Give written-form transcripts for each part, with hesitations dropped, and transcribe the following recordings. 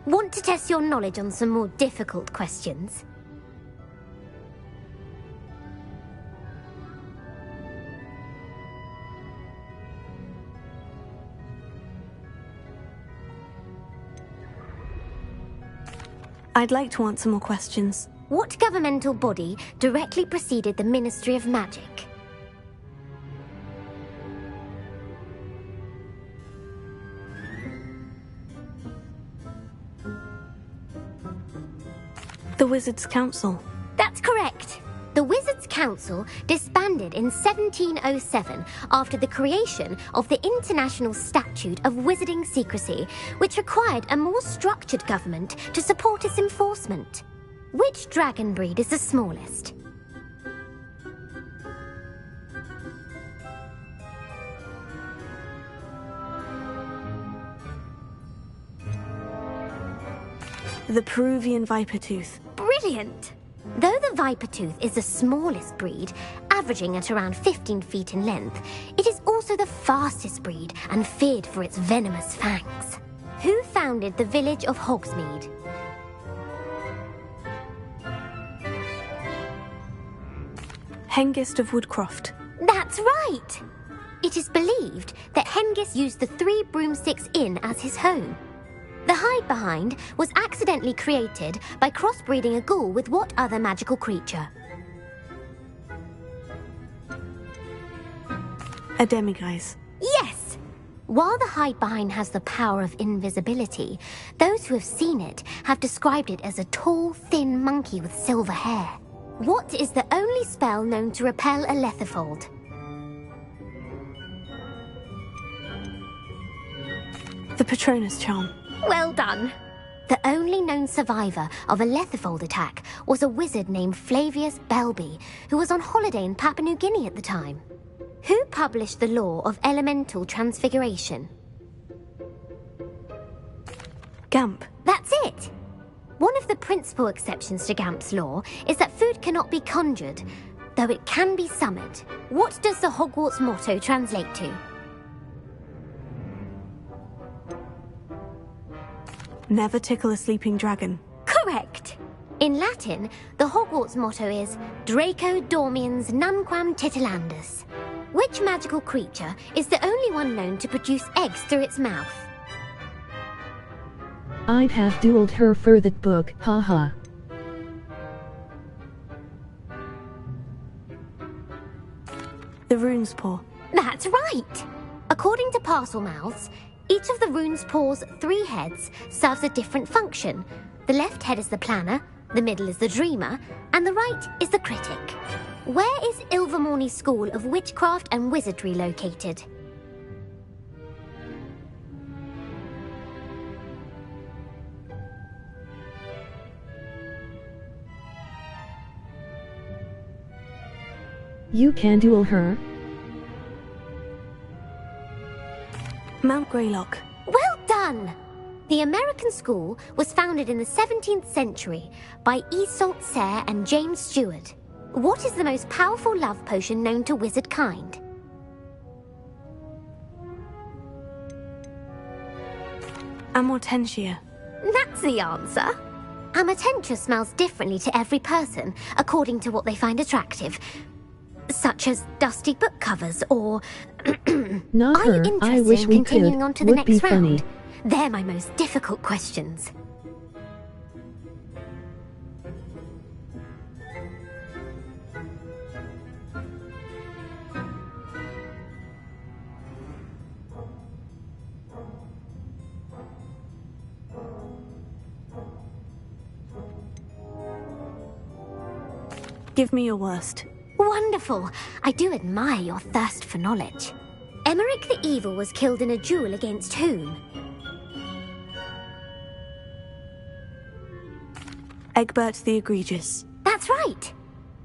Want to test your knowledge on some more difficult questions? I'd like to answer more questions. What governmental body directly preceded the Ministry of Magic? The Wizards' Council. That's correct. The Wizards' Council disbanded in 1707 after the creation of the International Statute of Wizarding Secrecy, which required a more structured government to support its enforcement. Which dragon breed is the smallest? The Peruvian Vipertooth. Brilliant! Though the Vipertooth is the smallest breed, averaging at around 15 feet in length, it is also the fastest breed and feared for its venomous fangs. Who founded the village of Hogsmeade? Hengist of Woodcroft. That's right! It is believed that Hengist used the Three Broomsticks Inn as his home. The hide-behind was accidentally created by crossbreeding a ghoul with what other magical creature? A demiguise. Yes! While the hide-behind has the power of invisibility, those who have seen it have described it as a tall, thin monkey with silver hair. What is the only spell known to repel a lethifold? The Patronus Charm. Well done! The only known survivor of a lethifold attack was a wizard named Flavius Belby, who was on holiday in Papua New Guinea at the time. Who published the law of elemental transfiguration? Gamp. That's it! One of the principal exceptions to Gamp's law is that food cannot be conjured, though it can be summoned. What does the Hogwarts motto translate to? Never tickle a sleeping dragon. Correct! In Latin, the Hogwarts motto is Draco Dormiens Nunquam Titilandus. Which magical creature is the only one known to produce eggs through its mouth? I'd have dueled her for that book, haha. The Rune's Paw. That's right! According to Parselmouths, each of the rune's paw's 3 heads serves a different function. The left head is the planner, the middle is the dreamer, and the right is the critic. Where is Ilvermorny School of Witchcraft and Wizardry located? You can duel her? Mount Greylock. Well done! The American school was founded in the 17th century by Iseult Sayre and James Stewart. What is the most powerful love potion known to wizard kind? Amortentia. That's the answer. Amortentia smells differently to every person, according to what they find attractive. Such as dusty book covers, or... Not Are you her. interested I wish in we continuing could. on to the Would be next round? funny. They're my most difficult questions. Give me your worst. Wonderful! I do admire your thirst for knowledge. Emmerich the Evil was killed in a duel against whom? Egbert the Egregious. That's right!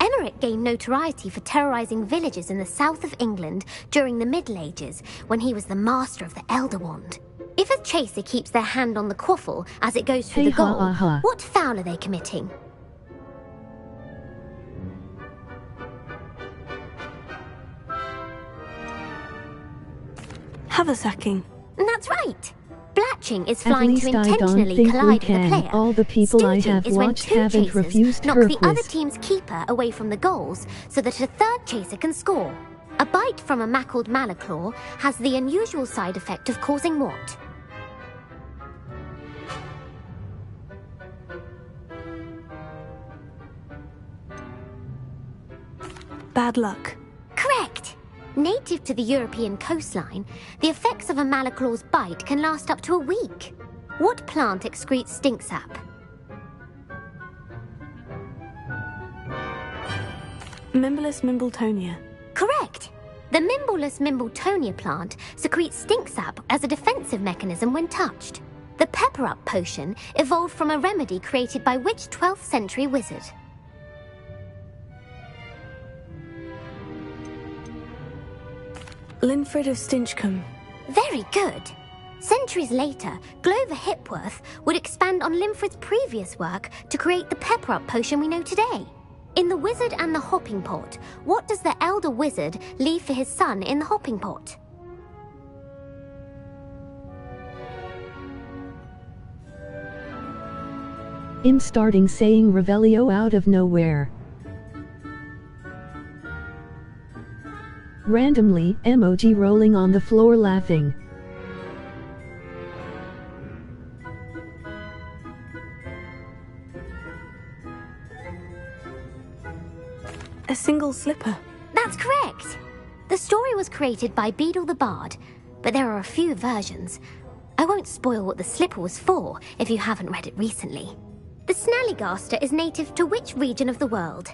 Emmerich gained notoriety for terrorizing villages in the south of England during the Middle Ages, when he was the master of the Elder Wand. If a chaser keeps their hand on the quaffle as it goes through Hey, the goal, ha, ha, ha. what foul are they committing? Haversacking. That's right! Black Catching is At flying least to I don't intentionally think we collide with a can. player. All the people I Stooting have is when watched two haven't chasers refused knock her the other quiz. team's keeper away from the goals so that a third chaser can score. A bite from a mackled malaclaw has the unusual side effect of causing what? Bad luck. Correct! Native to the European coastline, the effects of a malaclaw's bite can last up to a week. What plant excretes stink sap? Mimblus mimbletonia. Correct! The Mimblus mimbletonia plant secretes stink sap as a defensive mechanism when touched. The pepper-up potion evolved from a remedy created by which 12th century wizard? Linfrid of Stinchcombe. Very good! Centuries later, Glover Hipworth would expand on Linfrid's previous work to create the pepper-up potion we know today. In The Wizard and the Hopping Pot, what does the elder wizard leave for his son in the hopping pot? I'm starting saying Revelio out of nowhere. Randomly, emoji rolling on the floor laughing. A single slipper. That's correct! The story was created by Beadle the Bard, but there are a few versions. I won't spoil what the slipper was for if you haven't read it recently. The Snallygaster is native to which region of the world?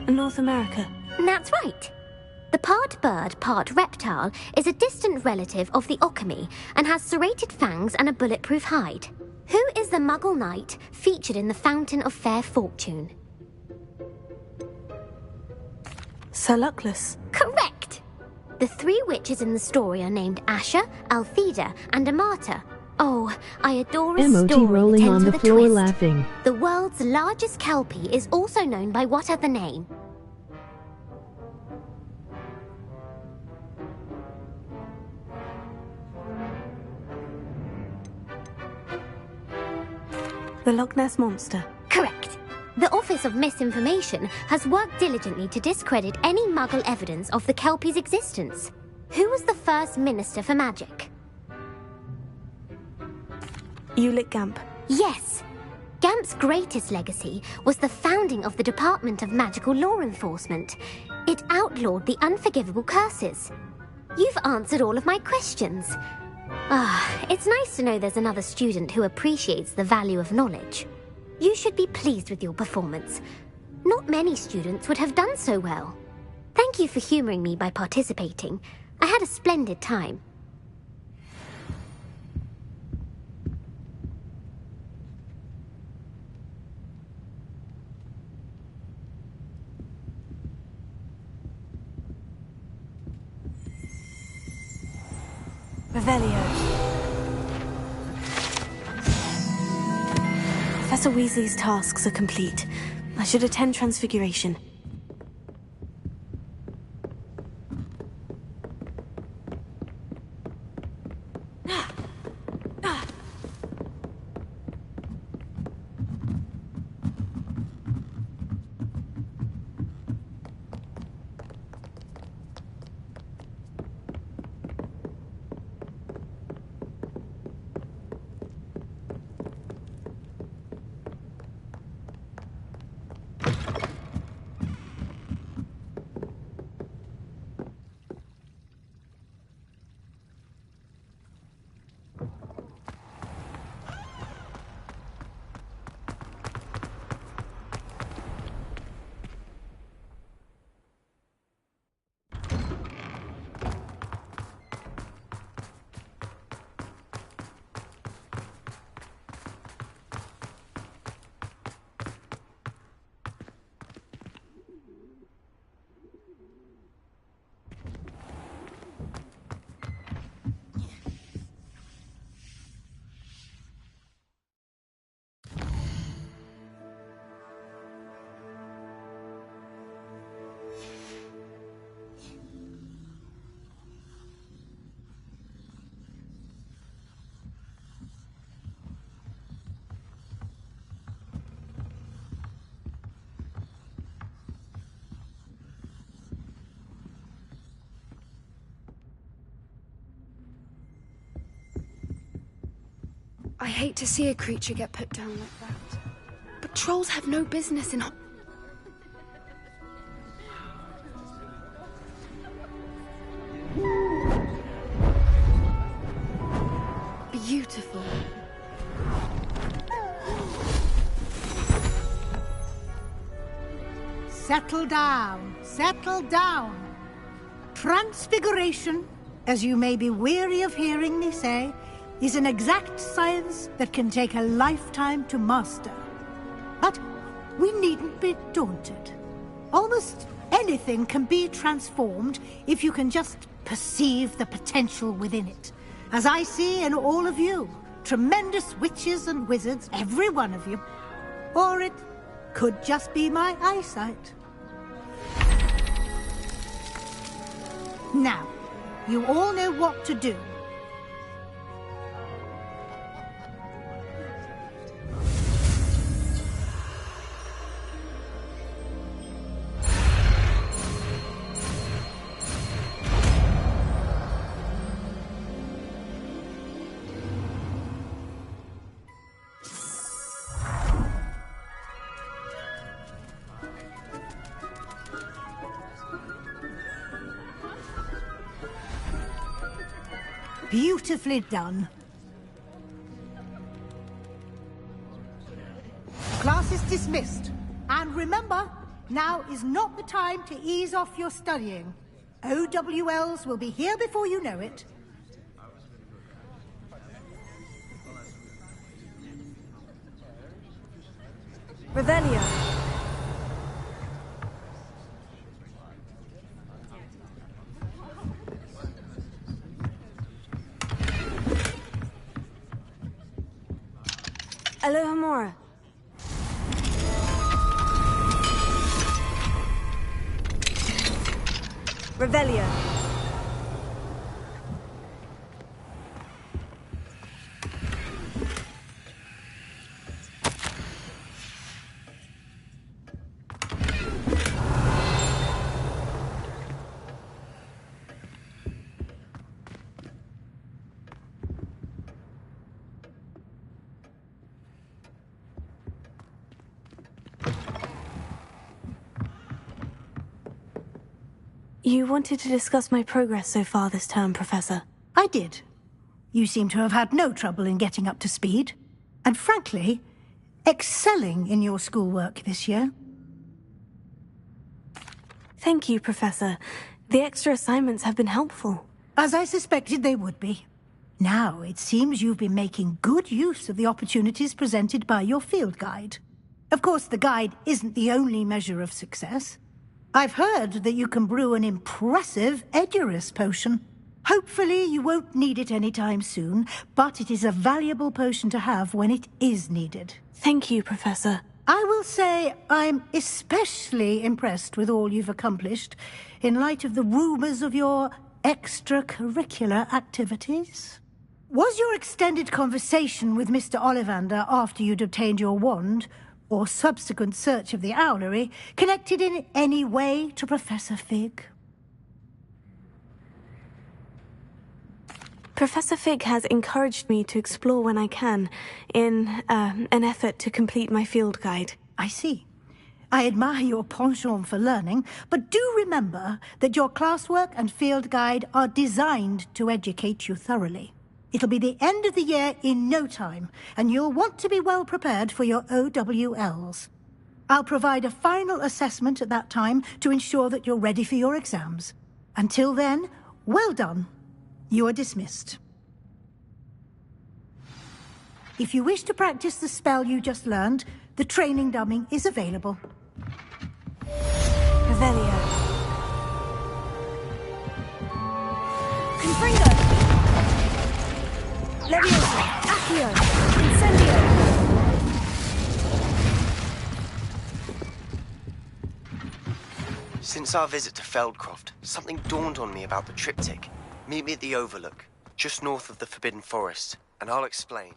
North America. That's right. The part bird, part reptile is a distant relative of the Occamy and has serrated fangs and a bulletproof hide. Who is the Muggle knight featured in the Fountain of Fair Fortune? Sir Luckless. Correct! The three witches in the story are named Asher, Altheda, and Amata. Oh, I adore a Emoji story rolling that on ends the with a floor twist. laughing. The world's largest kelpie is also known by what other name? The Loch Ness Monster. Correct. The Office of Misinformation has worked diligently to discredit any Muggle evidence of the Kelpie's existence. Who was the first Minister for Magic? Ulick Gamp. Yes. Gamp's greatest legacy was the founding of the Department of Magical Law Enforcement. It outlawed the unforgivable curses. You've answered all of my questions. It's nice to know there's another student who appreciates the value of knowledge. You should be pleased with your performance. Not many students would have done so well. Thank you for humoring me by participating. I had a splendid time. Revelio. Professor Weasley's tasks are complete. I should attend Transfiguration. I hate to see a creature get put down like that. But trolls have no business in... Beautiful. Settle down, settle down. Transfiguration, as you may be weary of hearing me say, is an exact science that can take a lifetime to master. But we needn't be daunted. Almost anything can be transformed if you can just perceive the potential within it. As I see in all of you, tremendous witches and wizards, every one of you. Or it could just be my eyesight. Now, you all know what to do. Beautifully done. Class is dismissed. And remember, now is not the time to ease off your studying. OWLs will be here before you know it. Revelio. Alohomora. Revelio. You wanted to discuss my progress so far this term, Professor. I did. You seem to have had no trouble in getting up to speed. And frankly, excelling in your schoolwork this year. Thank you, Professor. The extra assignments have been helpful. As I suspected they would be. Now, it seems you've been making good use of the opportunities presented by your field guide. Of course, the guide isn't the only measure of success. I've heard that you can brew an impressive Edurus potion. Hopefully you won't need it anytime soon, but it is a valuable potion to have when it is needed. Thank you, Professor. I will say I'm especially impressed with all you've accomplished in light of the rumors of your extracurricular activities. Was your extended conversation with Mr. Ollivander after you'd obtained your wand, or subsequent search of the owlery, connected in any way to Professor Fig? Professor Fig has encouraged me to explore when I can, in an effort to complete my field guide. I see. I admire your penchant for learning, but do remember that your classwork and field guide are designed to educate you thoroughly. It'll be the end of the year in no time, and you'll want to be well prepared for your OWLs. I'll provide a final assessment at that time to ensure that you're ready for your exams. Until then, well done. You are dismissed. If you wish to practice the spell you just learned, the training dummy is available. Revelio. Confringo. Leviosa. Accio. Incendio. Since our visit to Feldcroft, something dawned on me about the triptych. Meet me at the Overlook, just north of the Forbidden Forest, and I'll explain.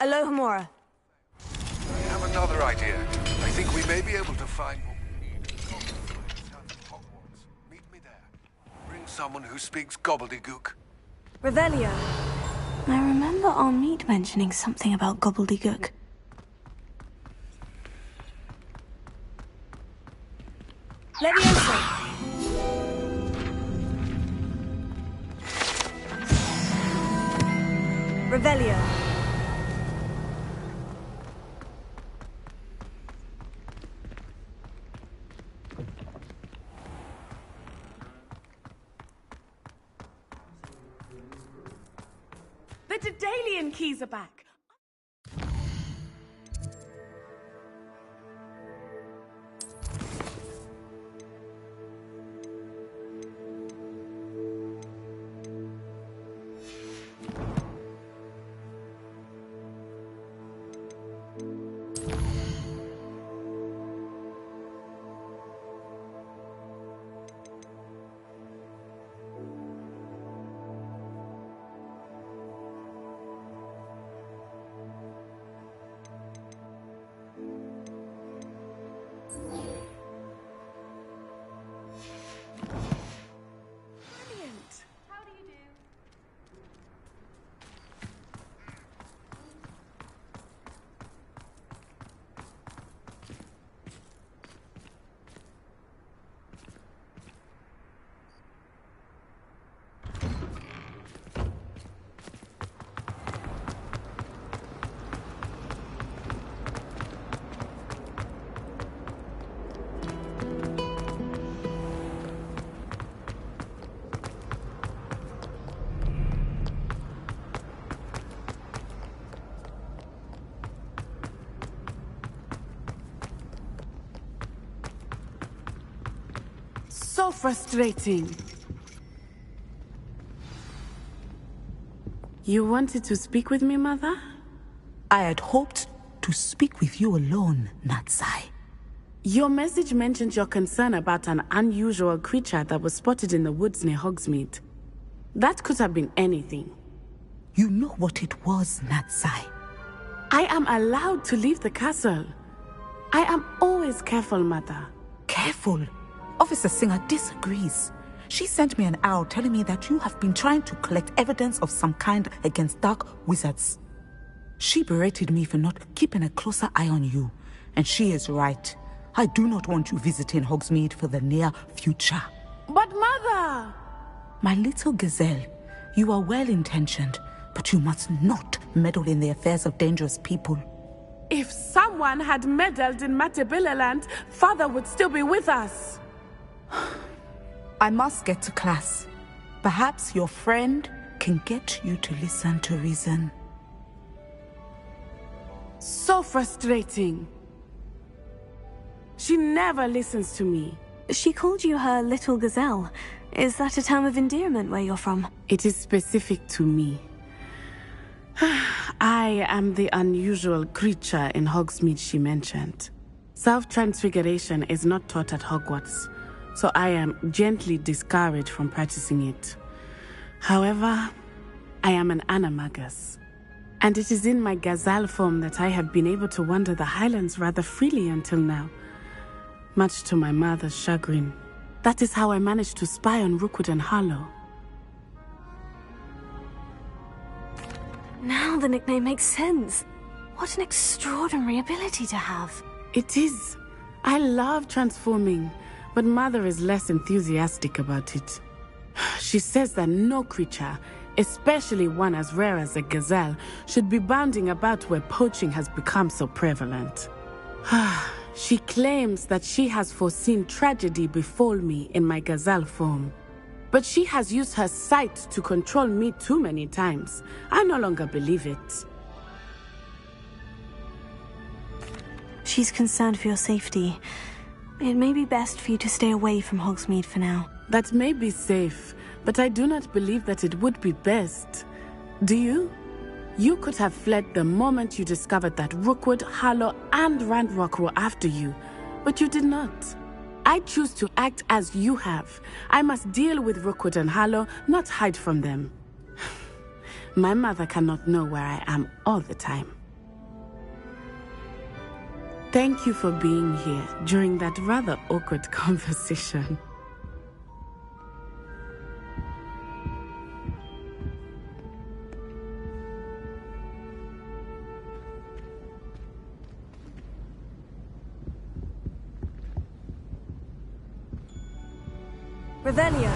Alohomora. I have another idea. I think we may be able to find what we need to Hogwarts. Meet me there. Bring someone who speaks gobbledygook. Revelio. I remember Armid mentioning something about gobbledygook. Leviosa! Revelio. The Daedalian keys are back. So frustrating. You wanted to speak with me, Mother? I had hoped to speak with you alone, Natsai. Your message mentioned your concern about an unusual creature that was spotted in the woods near Hogsmeade. That could have been anything. You know what it was, Natsai. I am allowed to leave the castle. I am always careful, Mother. Careful? Officer Singer disagrees. She sent me an owl telling me that you have been trying to collect evidence of some kind against dark wizards. She berated me for not keeping a closer eye on you, and she is right. I do not want you visiting Hogsmeade for the near future. But Mother! My little gazelle, you are well-intentioned, but you must not meddle in the affairs of dangerous people. If someone had meddled in Matabeleland, Father would still be with us. I must get to class. Perhaps your friend can get you to listen to reason. So frustrating. She never listens to me. She called you her little gazelle. Is that a term of endearment where you're from? It is specific to me. I am the unusual creature in Hogsmeade she mentioned. Self-transfiguration is not taught at Hogwarts, so I am gently discouraged from practicing it. However, I am an animagus, and it is in my gazelle form that I have been able to wander the highlands rather freely until now, much to my mother's chagrin. That is how I managed to spy on Rookwood and Harlow. Now the nickname makes sense. What an extraordinary ability to have. It is. I love transforming, but Mother is less enthusiastic about it. She says that no creature, especially one as rare as a gazelle, should be bounding about where poaching has become so prevalent. She claims that she has foreseen tragedy befall me in my gazelle form. But she has used her sight to control me too many times. I no longer believe it. She's concerned for your safety. It may be best for you to stay away from Hogsmeade for now. That may be safe, but I do not believe that it would be best. Do you? You could have fled the moment you discovered that Rookwood, Harlow, and Ranrock were after you, but you did not. I choose to act as you have. I must deal with Rookwood and Harlow, not hide from them. My mother cannot know where I am all the time. Thank you for being here during that rather awkward conversation. Revelio.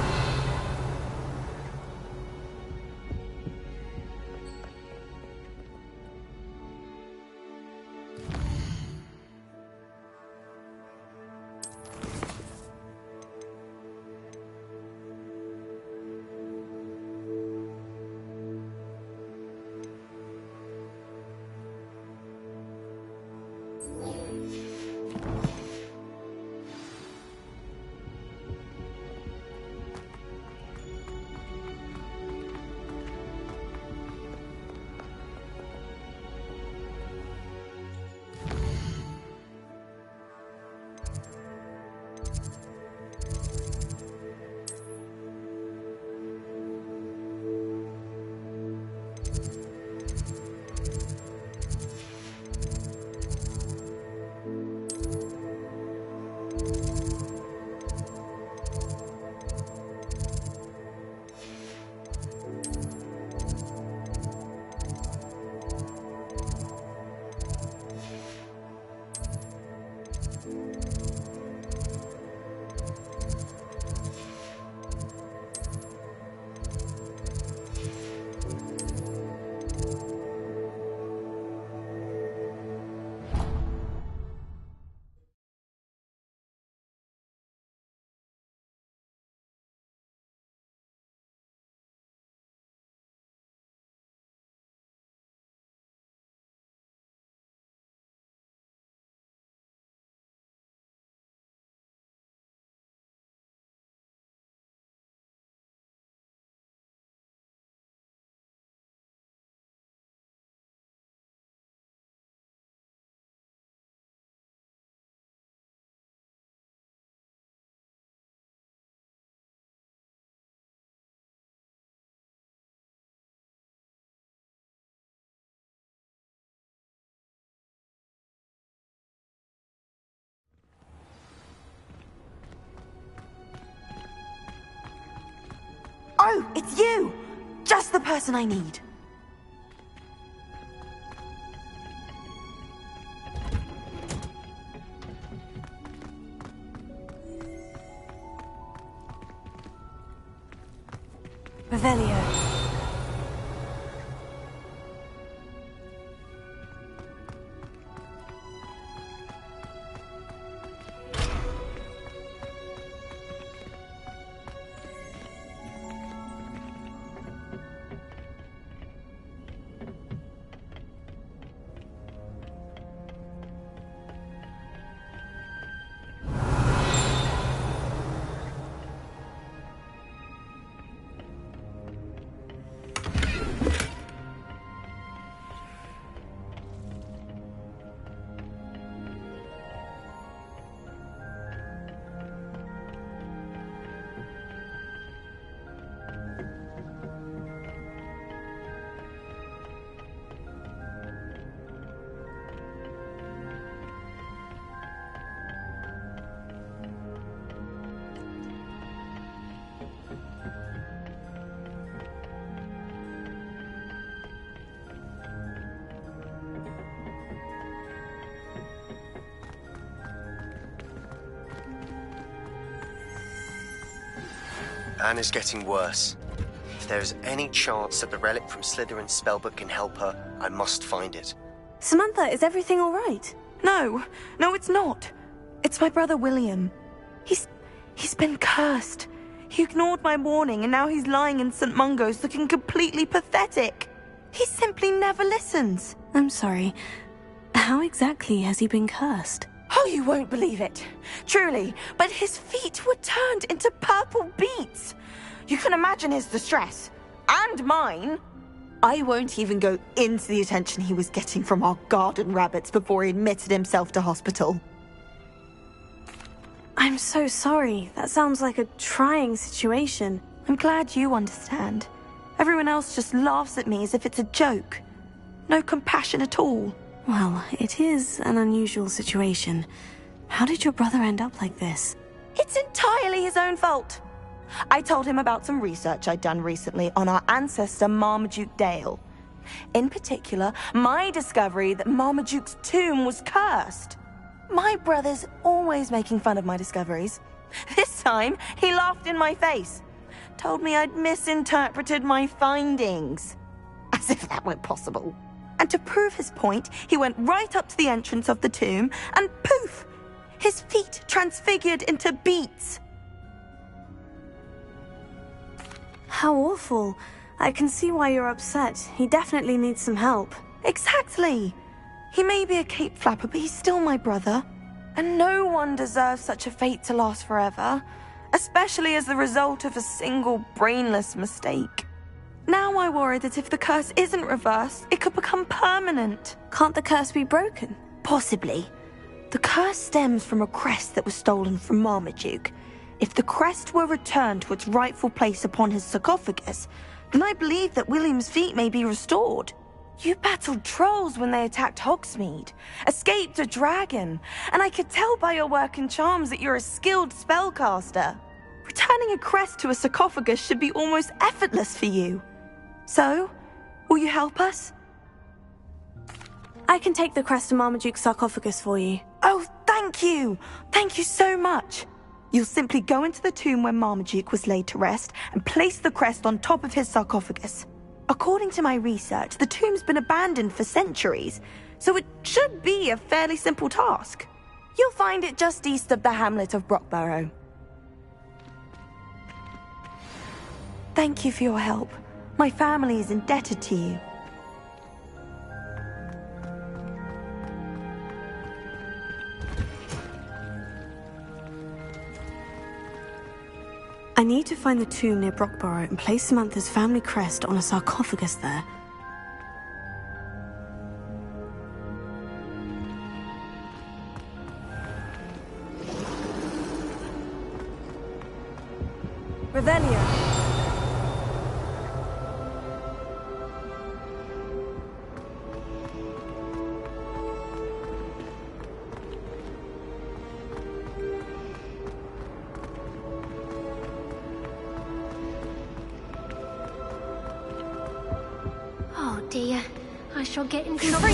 Oh, it's you! Just the person I need. Revelio. Anne is getting worse. If there is any chance that the relic from Slytherin's spellbook can help her, I must find it. Samantha, is everything all right? No, it's not. It's my brother William. He's been cursed. He ignored my warning and now he's lying in St. Mungo's looking completely pathetic. He simply never listens. I'm sorry. How exactly has he been cursed? Oh, you won't believe it. Truly, but his feet were turned into purple beets. You can imagine his distress. And mine. I won't even go into the attention he was getting from our garden rabbits before he admitted himself to hospital. I'm so sorry. That sounds like a trying situation. I'm glad you understand. Everyone else just laughs at me as if it's a joke. No compassion at all. Well, it is an unusual situation. How did your brother end up like this? It's entirely his own fault. I told him about some research I'd done recently on our ancestor Marmaduke Dale. In particular, my discovery that Marmaduke's tomb was cursed. My brother's always making fun of my discoveries. This time, he laughed in my face. Told me I'd misinterpreted my findings. As if that were possible. And to prove his point, he went right up to the entrance of the tomb and poof! His feet transfigured into beets. How awful. I can see why you're upset. He definitely needs some help. Exactly. He may be a cape flapper, but he's still my brother. And no one deserves such a fate to last forever, especially as the result of a single brainless mistake. Now I worry that if the curse isn't reversed, it could become permanent. Can't the curse be broken? Possibly. The curse stems from a crest that was stolen from Marmaduke. If the crest were returned to its rightful place upon his sarcophagus, then I believe that William's feet may be restored. You battled trolls when they attacked Hogsmeade, escaped a dragon, and I could tell by your work and charms that you're a skilled spellcaster. Returning a crest to a sarcophagus should be almost effortless for you. So, will you help us? I can take the crest to Marmaduke's sarcophagus for you. Oh, thank you! Thank you so much! You'll simply go into the tomb where Marmaduke was laid to rest and place the crest on top of his sarcophagus. According to my research, the tomb's been abandoned for centuries, so it should be a fairly simple task. You'll find it just east of the hamlet of Brockborough. Thank you for your help. My family is indebted to you. I need to find the tomb near Brockborough and place Samantha's family crest on a sarcophagus there. Revelio. Oh dear, I shall get into trouble.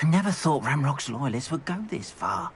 I never thought Ramrock's loyalists would go this far.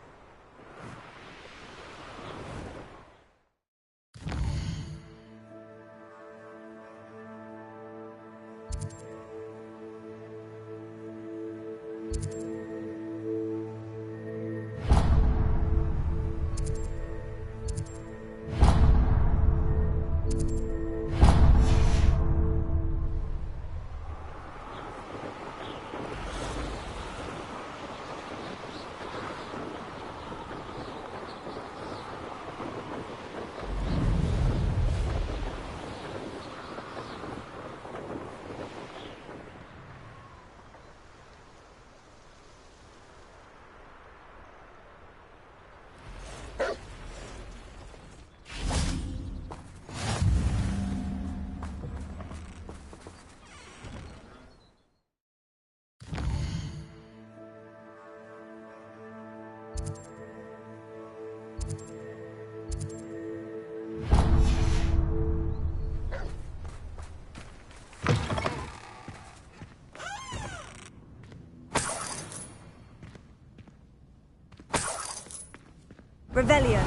Revelio.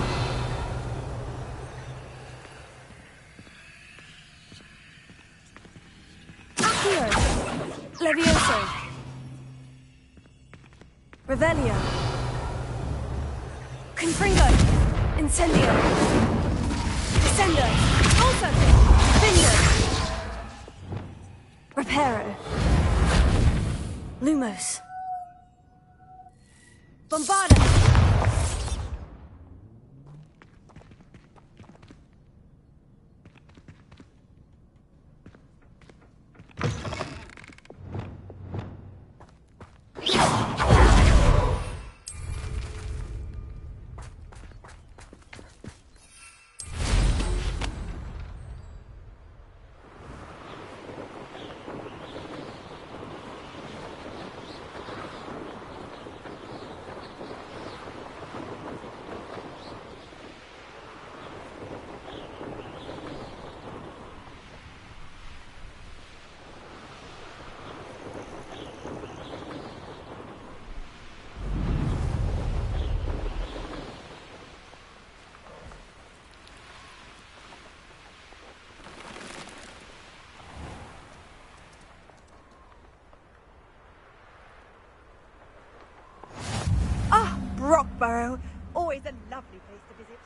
Accio. Levioso. Revelio. Confringo. Incendio. Descendo. Also. Findo. Reparo. Lumos. Bombarda. Rockborough. Always a lovely place to visit.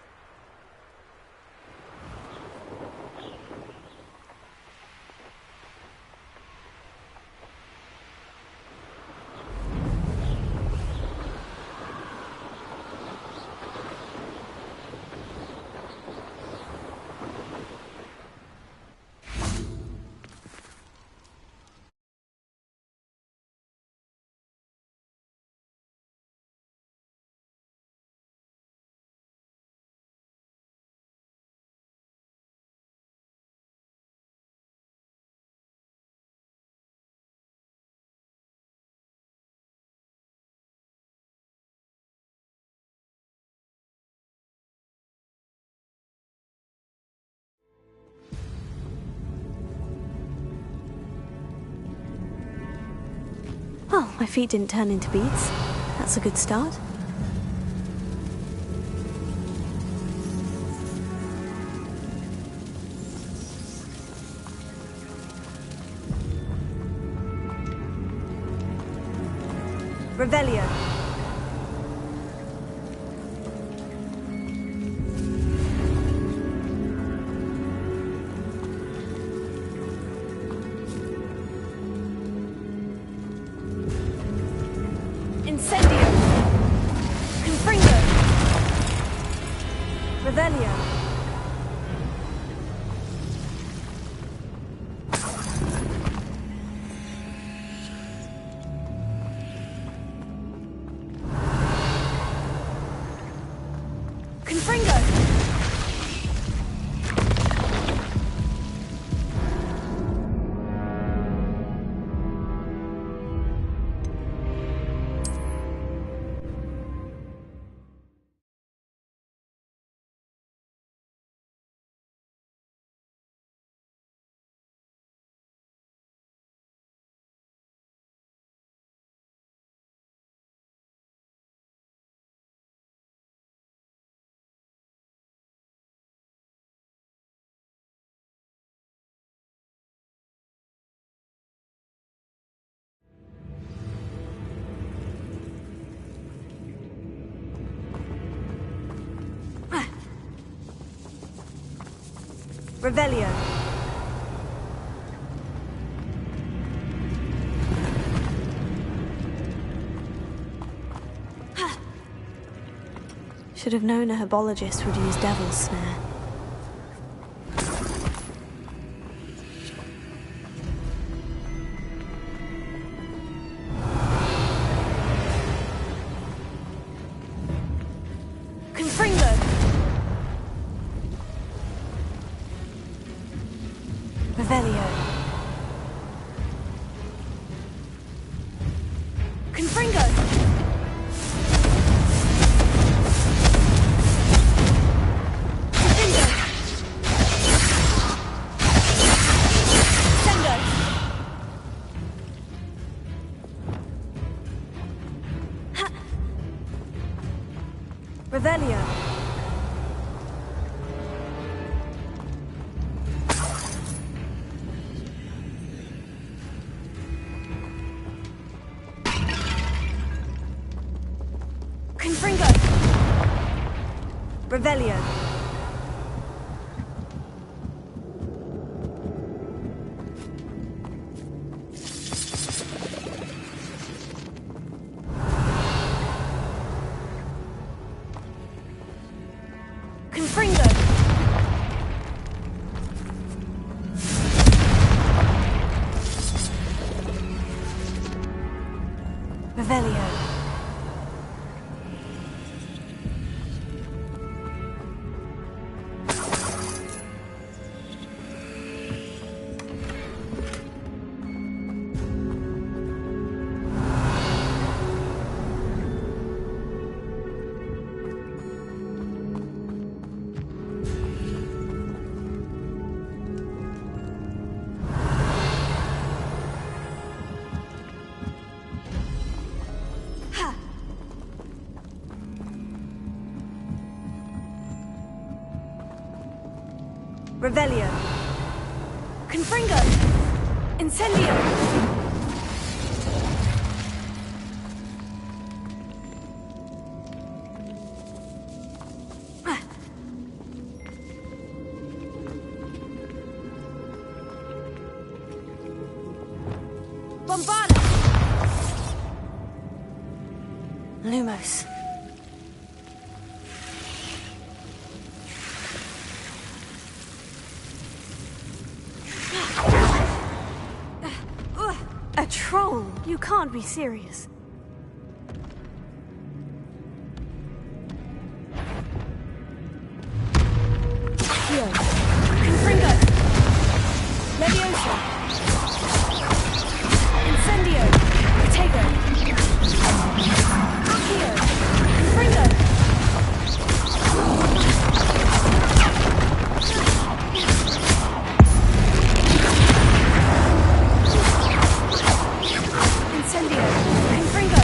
Well, my feet didn't turn into beads. That's a good start. Revelio. Incendio. Confringo. Revelio. Confringo. Revelio. Should have known a herbologist would use Devil's Snare. Confringo. Revelio. Confringo. Confringo. Sendo. Ha. Revelio. Confringo! Revelio! Confringo! Revelio! Revelio! Confringo! Incendio! Bombarda! Lumos. A troll? You can't be serious. Here. Confringo! Leviosa! Incendio! Protego! Accio! Confringo! Incendio! Confringo!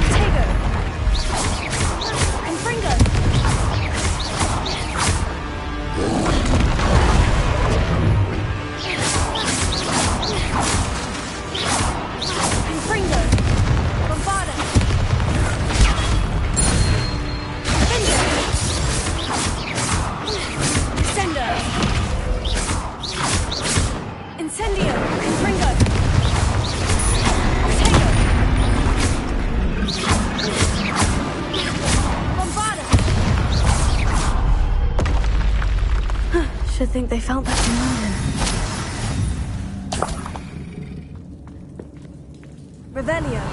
Protego! Confringo! Confringo! Bombarda! Sendo! Incendio! Confringo! Protego! Bombarda! Should think they felt that in London. Revelio!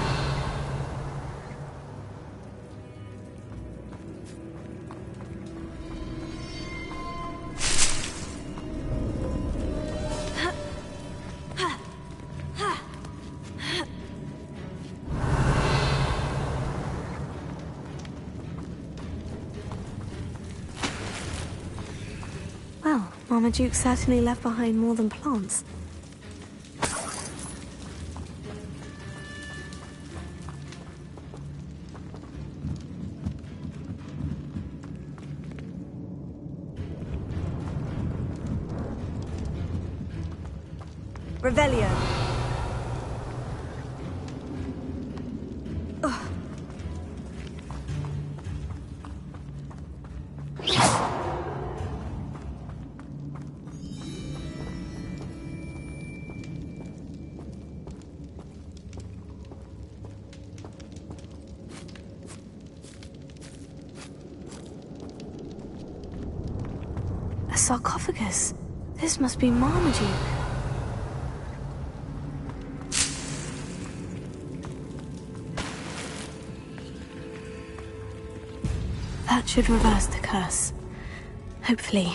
Well, Marmaduke certainly left behind more than plants. Revelio. Ugh. A sarcophagus. This must be Marmaduke. That should reverse the curse. Hopefully.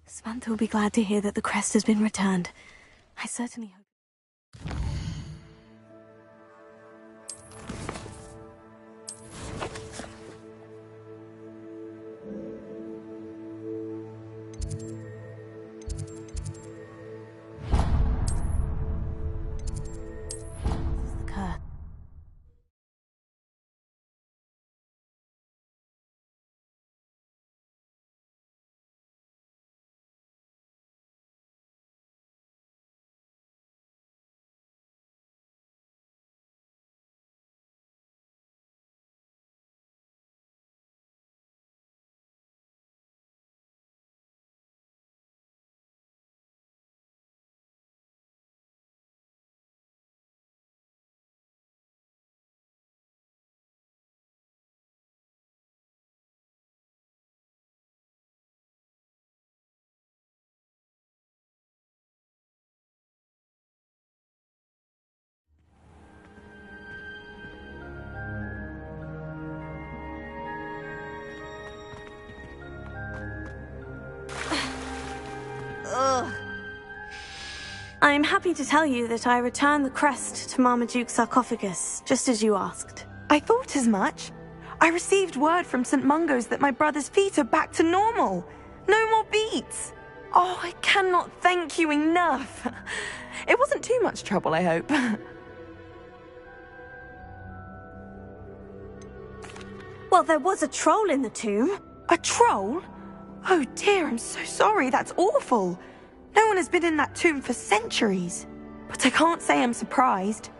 Samantha will be glad to hear that the crest has been returned. I certainly hope. This is the curse. I'm happy to tell you that I returned the crest to Marmaduke's sarcophagus, just as you asked. I thought as much. I received word from St. Mungo's that my brother's feet are back to normal. No more beats. Oh, I cannot thank you enough. It wasn't too much trouble, I hope. Well, there was a troll in the tomb. A troll? Oh dear, I'm so sorry. That's awful. No one has been in that tomb for centuries. But I can't say I'm surprised.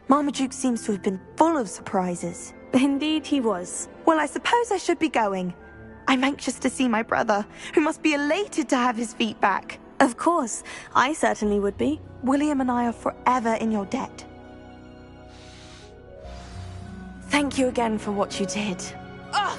Marmaduke seems to have been full of surprises. Indeed he was. Well, I suppose I should be going. I'm anxious to see my brother, who must be elated to have his feet back. Of course, I certainly would be. William and I are forever in your debt. Thank you again for what you did. Ugh!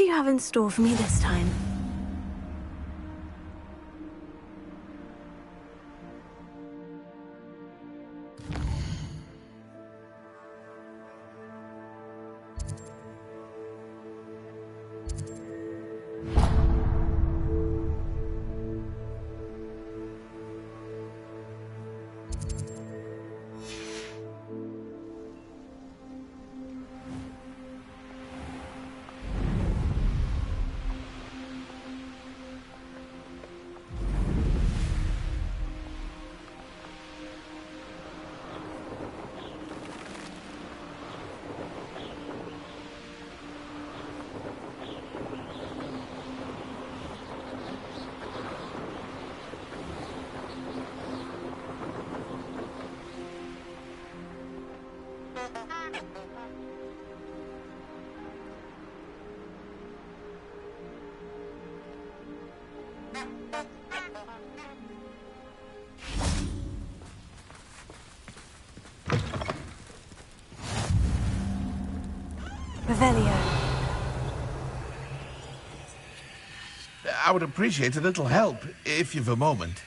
do you have in store for me this time? Revelio. I would appreciate a little help, if you've a moment.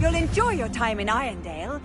You'll enjoy your time in Irondale.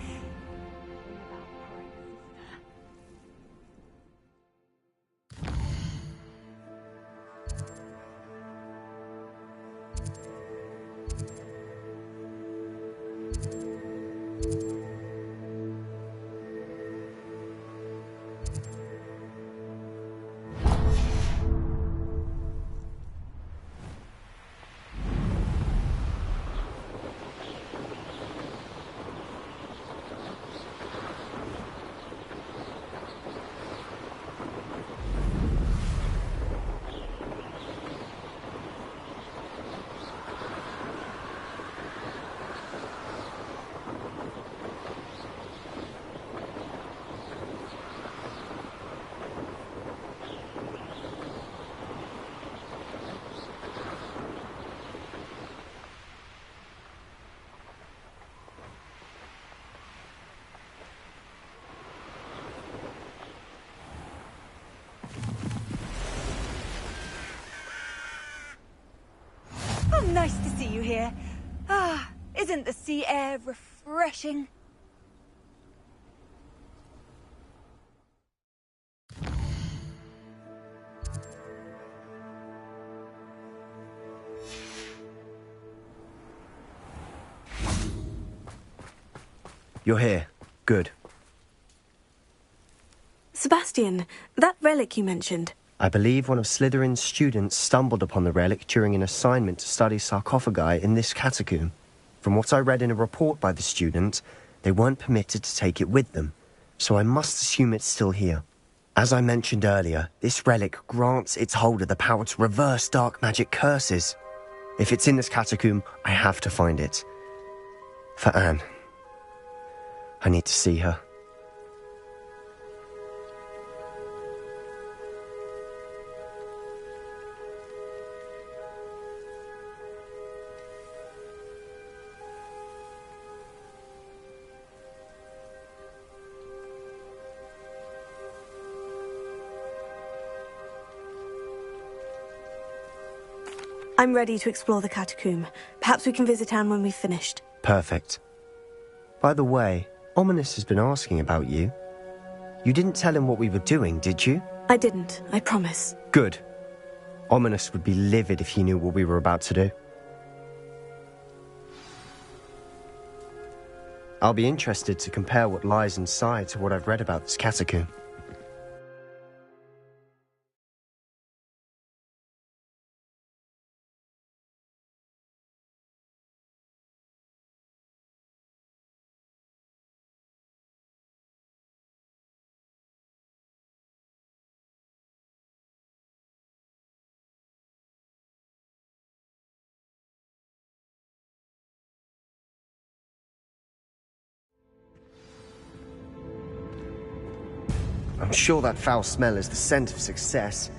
Oh, nice to see you here. Ah, isn't the sea air refreshing? You're here. Good. Sebastian, that relic you mentioned. I believe one of Slytherin's students stumbled upon the relic during an assignment to study sarcophagi in this catacomb. From what I read in a report by the student, they weren't permitted to take it with them, so I must assume it's still here. As I mentioned earlier, this relic grants its holder the power to reverse dark magic curses. If it's in this catacomb, I have to find it. For Anne. I need to see her. I'm ready to explore the catacomb. Perhaps we can visit Anne when we've finished. Perfect. By the way, Ominous has been asking about you. You didn't tell him what we were doing, did you? I didn't, I promise. Good. Ominous would be livid if he knew what we were about to do. I'll be interested to compare what lies inside to what I've read about this catacomb. I'm sure that foul smell is the scent of success.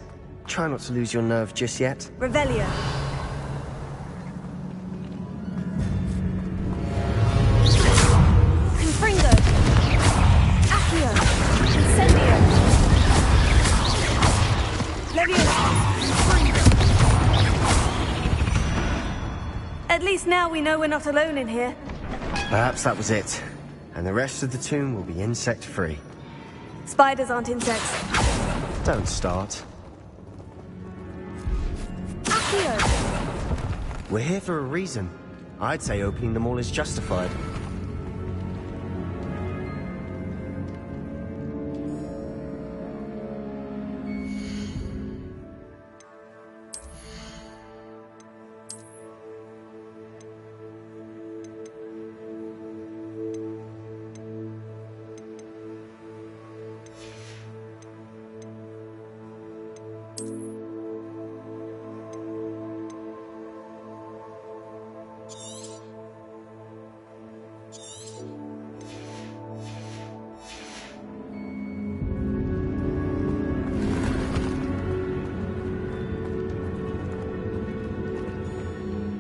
Try not to lose your nerve just yet. Revelio. Confringo. Accio. Incendio. Leviosa. At least now we know we're not alone in here. Perhaps that was it. And the rest of the tomb will be insect-free. Spiders aren't insects. Don't start. Accio. We're here for a reason. I'd say opening them all is justified.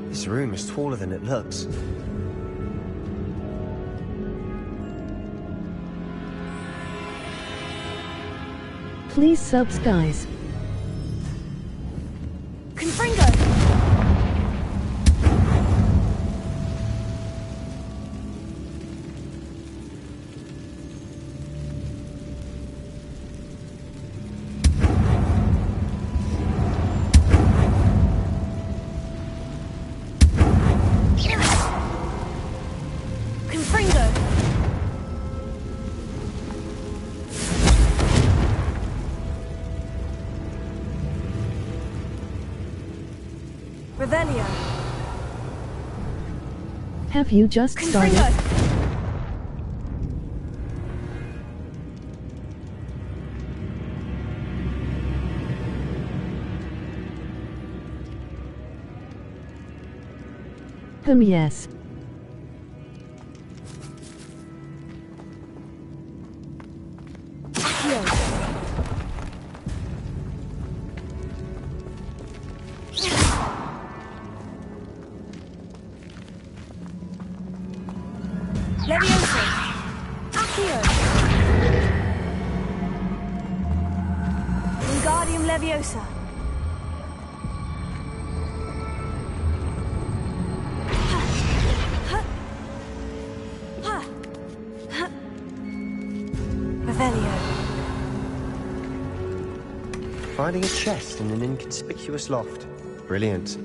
This room is taller than it looks. Please subs, guys. Confringo. Revelio. Have you just started? Yes. Leviosa. Accio. Wingardium Leviosa. Revelio. Finding a chest in an inconspicuous loft. Brilliant.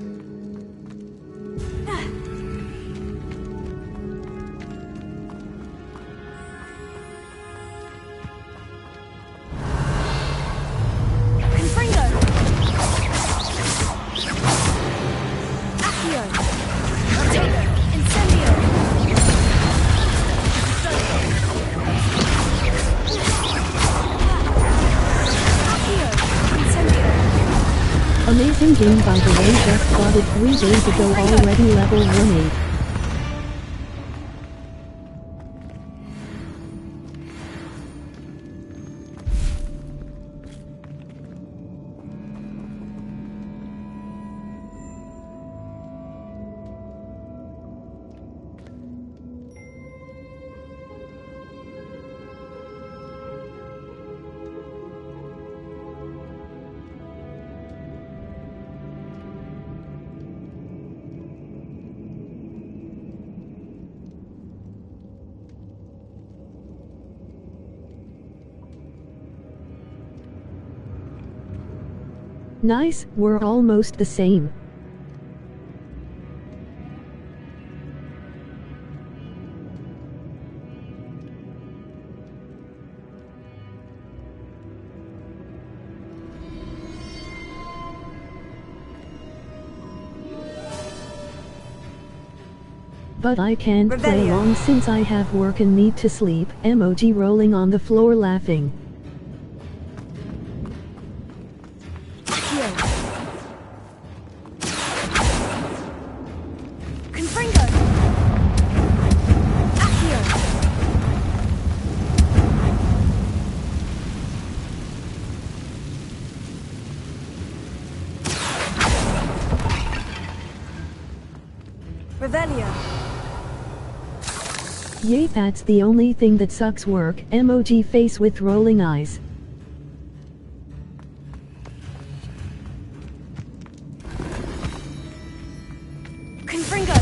game, by the way, just got it 3 days ago, already level 1-8. Nice, we're almost the same. But I can't play long since I have work and need to sleep. Emoji rolling on the floor laughing. Yay, that's the only thing that sucks work. Emoji face with rolling eyes. Confringo!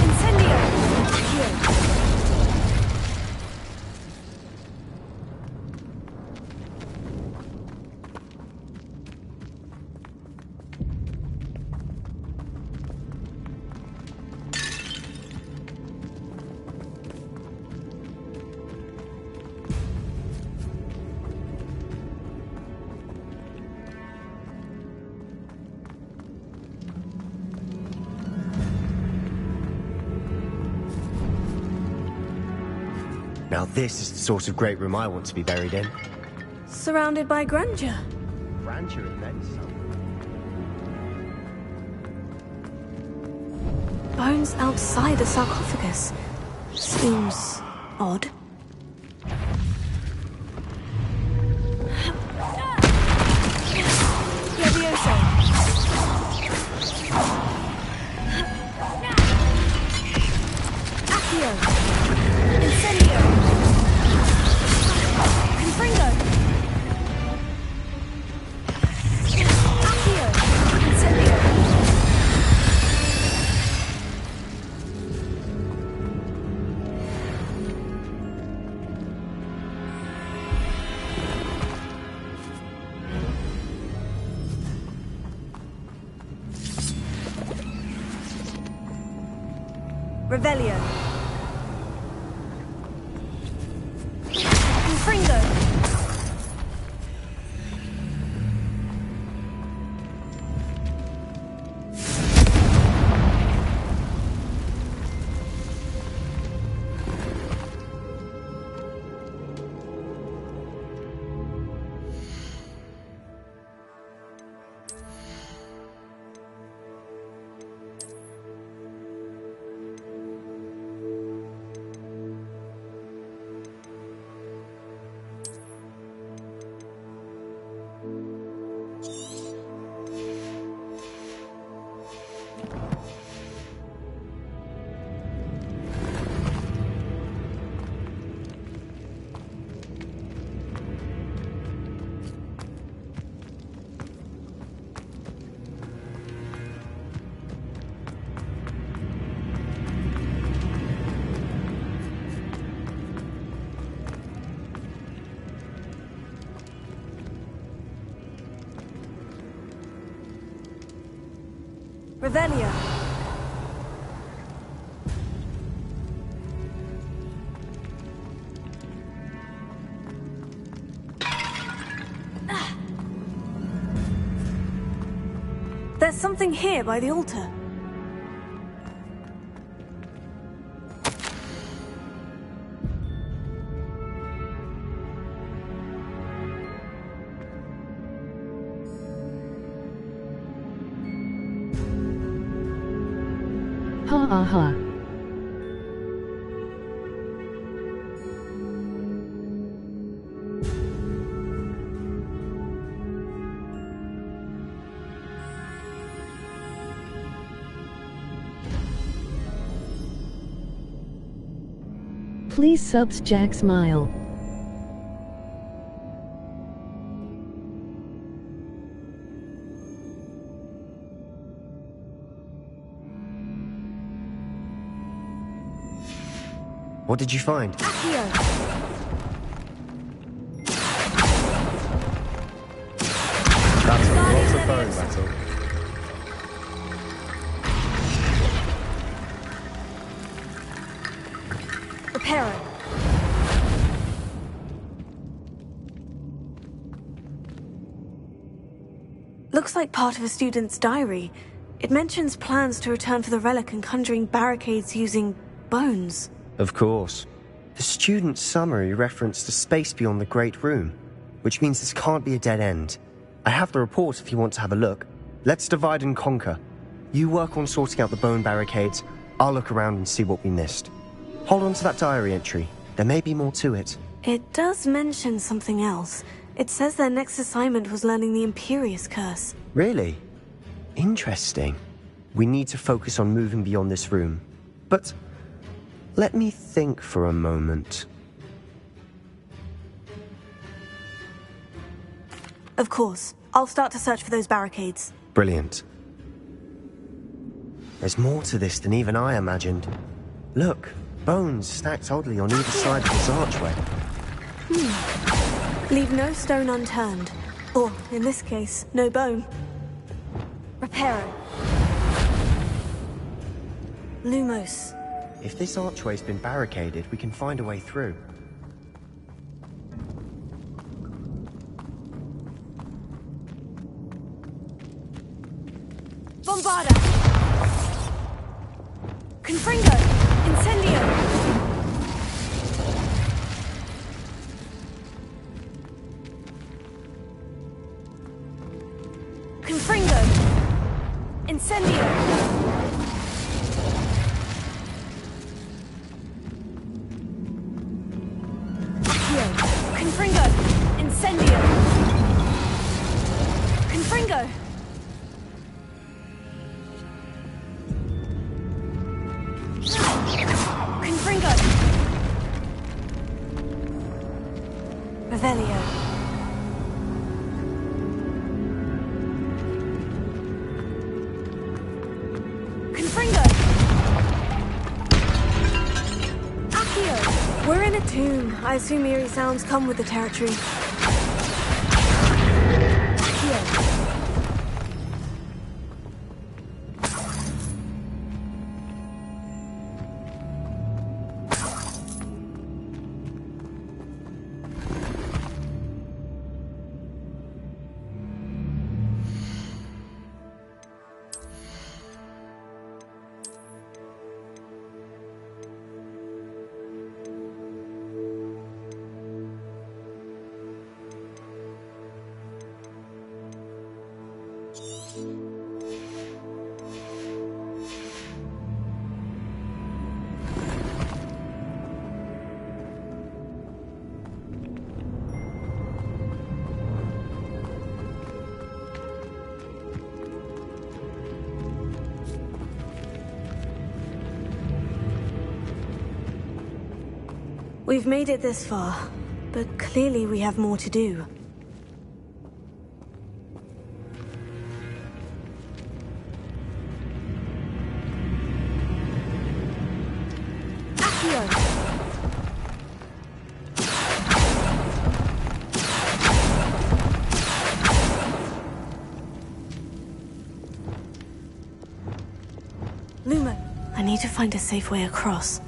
Incendio! Now this is the sort of great room I want to be buried in. Surrounded by grandeur. Grandeur and then some. Bones outside the sarcophagus. Seems odd. Levioso! Accio! Incendio! Confringo! Accio! Incendio! Revelio. Confringo. Revelio. There's something here by the altar. Ha ha ha. Please subs Jack Smile. What did you find? Accio! Battle, lots of bone battle. Reparo. Looks like part of a student's diary. It mentions plans to return for the relic and conjuring barricades using bones. Of course. The student's summary referenced a space beyond the Great Room, which means this can't be a dead end. I have the report if you want to have a look. Let's divide and conquer. You work on sorting out the bone barricades, I'll look around and see what we missed. Hold on to that diary entry. There may be more to it. It does mention something else. It says their next assignment was learning the Imperious Curse. Really? Interesting. We need to focus on moving beyond this room. But let me think for a moment. Of course. I'll start to search for those barricades. Brilliant. There's more to this than even I imagined. Look, bones stacked oddly on either side of this archway. Leave no stone unturned. Or, in this case, no bone. Reparo. Lumos. If this archway's been barricaded, we can find a way through. Bombarda! Confringo! Incendio! Confringo! Incendio! Accio! Confringo! Incendio! Confringo! Confringo! Revelio. Confringo! Accio! We're in a tomb. I assume eerie sounds come with the territory. Accio! We've made it this far, but clearly we have more to do. Accio! Lumo, I need to find a safe way across.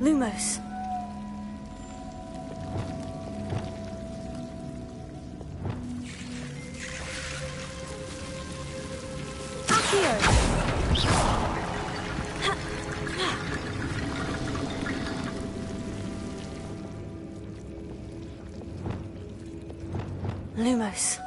Lumos. Lumos.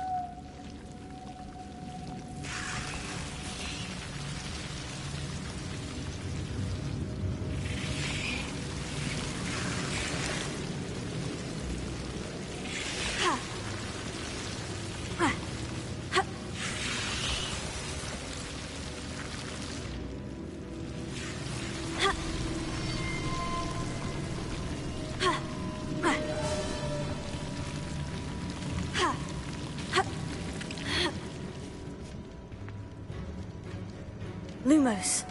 Lumos.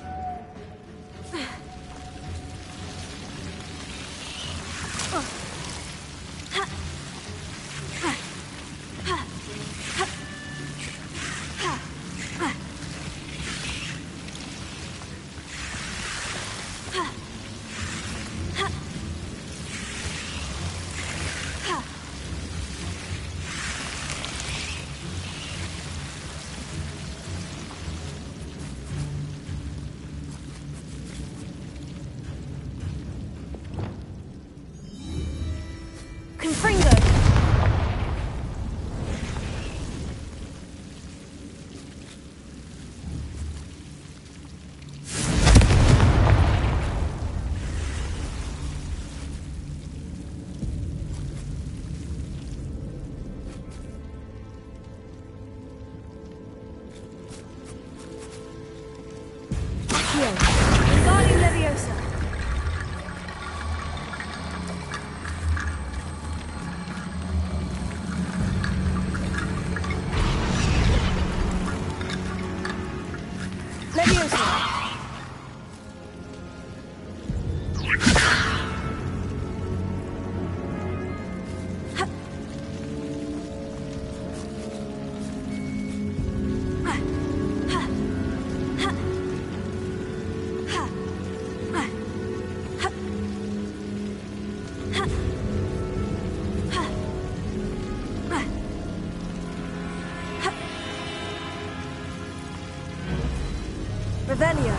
Revelio.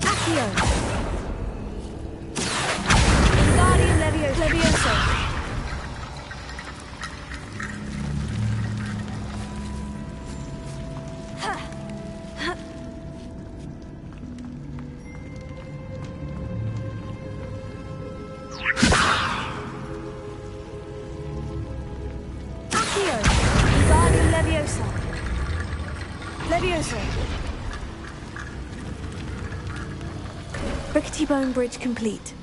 Accio. Guardian Levioso. Rickety Bone Bridge complete.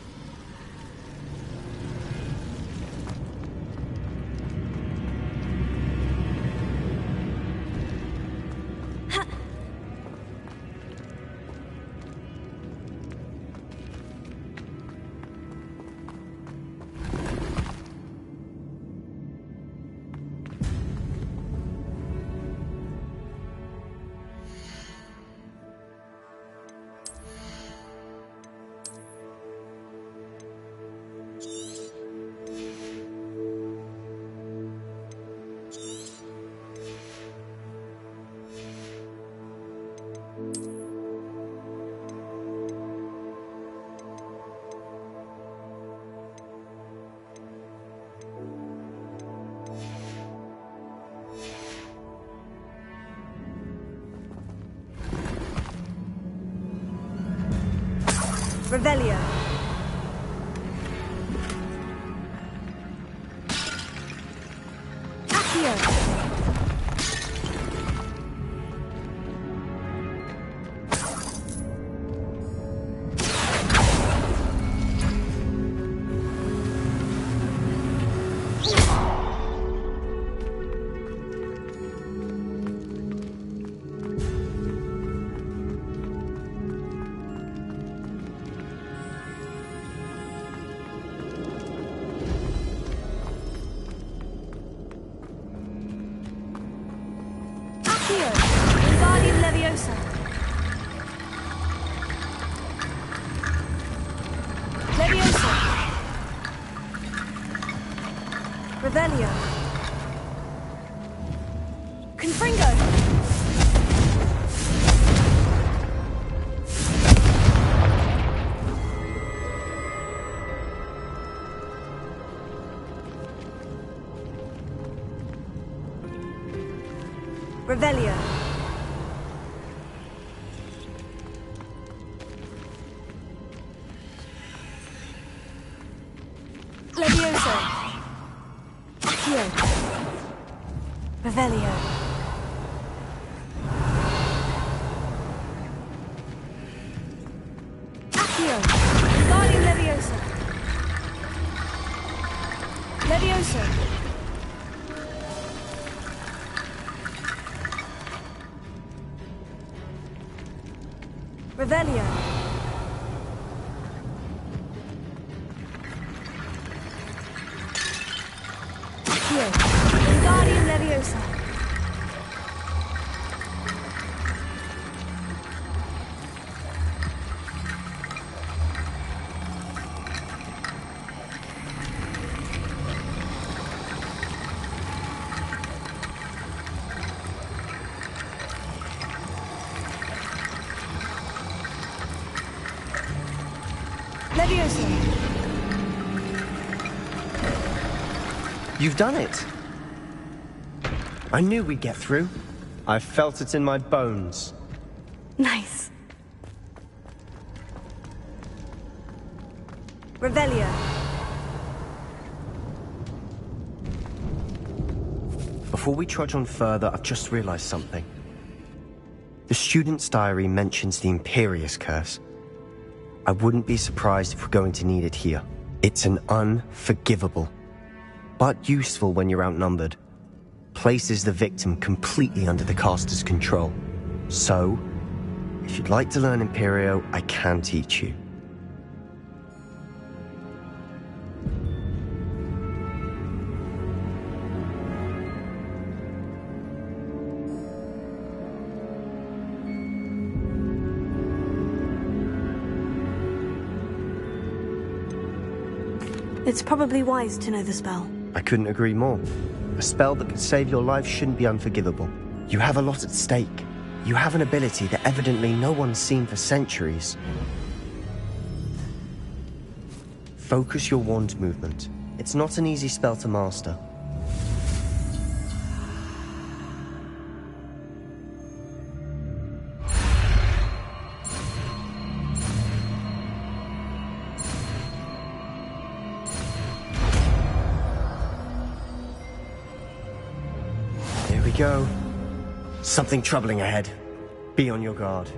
Revelio. Accio. Revelio. Confringo. Revelio. Levioso. Accio. Revelio. Accio. Guardian Levioso. Levioso. Revelio. Accio. Guardian Leviosa. Leviosa. You've done it. I knew we'd get through. I felt it in my bones. Nice. Revelio. Before we trudge on further, I've just realized something. The student's diary mentions the Imperious Curse. I wouldn't be surprised if we're going to need it here. It's an unforgivable, but useful when you're outnumbered. Places the victim completely under the caster's control. So, if you'd like to learn Imperio, I can teach you. It's probably wise to know the spell. I couldn't agree more. A spell that could save your life shouldn't be unforgivable. You have a lot at stake. You have an ability that evidently no one's seen for centuries. Focus your wand movement. It's not an easy spell to master. Go. Something troubling ahead. Be on your guard.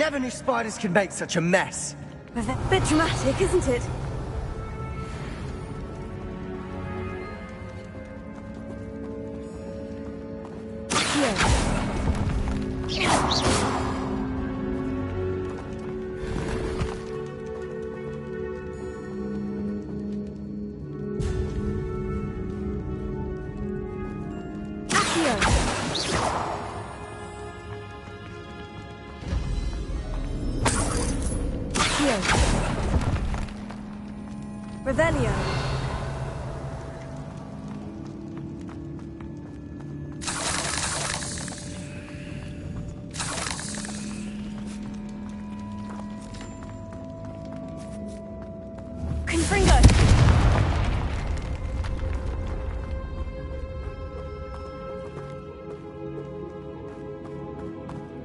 never knew spiders could make such a mess. A bit dramatic, isn't it? Revelio. Confringo.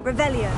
Revelio.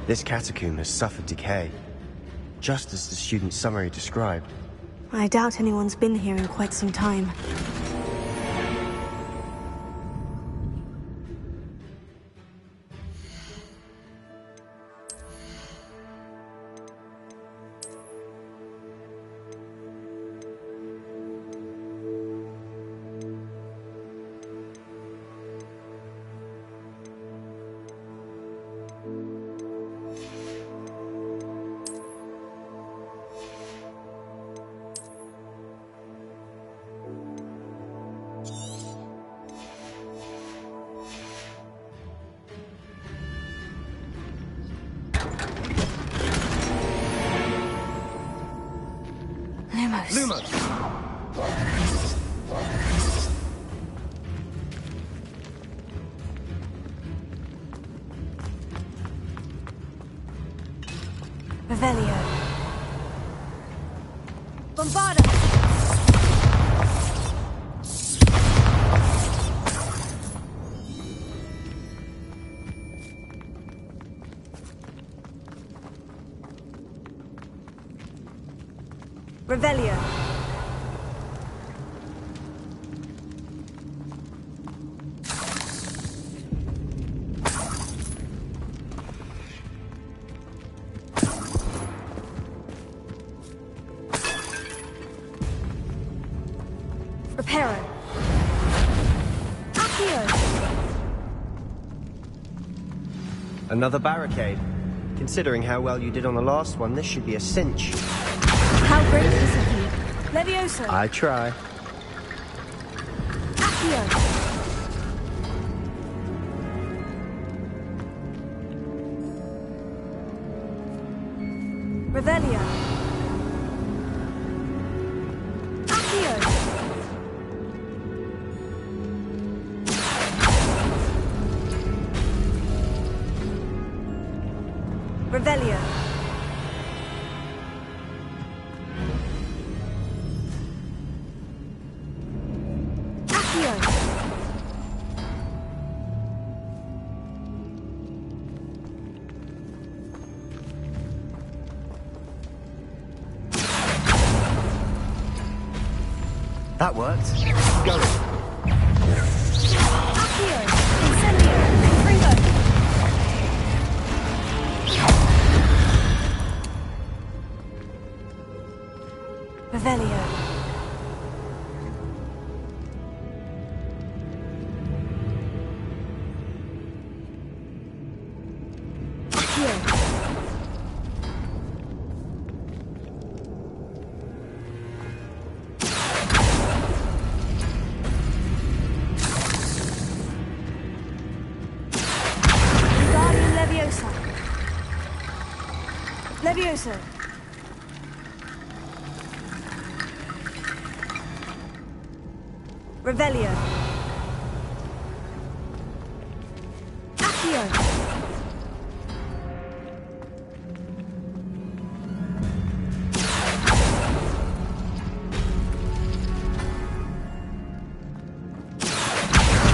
This catacomb has suffered decay, just as the student's summary described. I doubt anyone's been here in quite some time. Lumos! Revelio. Bombarda! Revelio. Reparo. Accio. Another barricade. Considering how well you did on the last one, this should be a cinch. How gracious of you. Levioso. I try. Accio. Revelio. Accio. Revelio. Accio. That worked. Go. Accio. Incendio. Confringo. Revelio. Accio. Levioso. Revelio. Accio.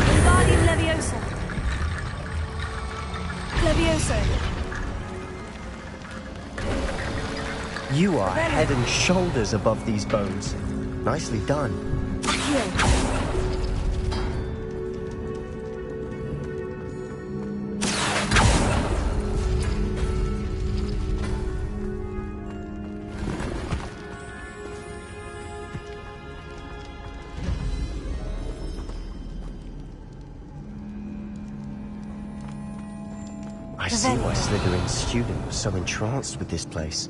Wingardium Leviosa. Levioso. You are head and shoulders above these bones. Nicely done. Accio. I see why Slytherin's student was so entranced with this place.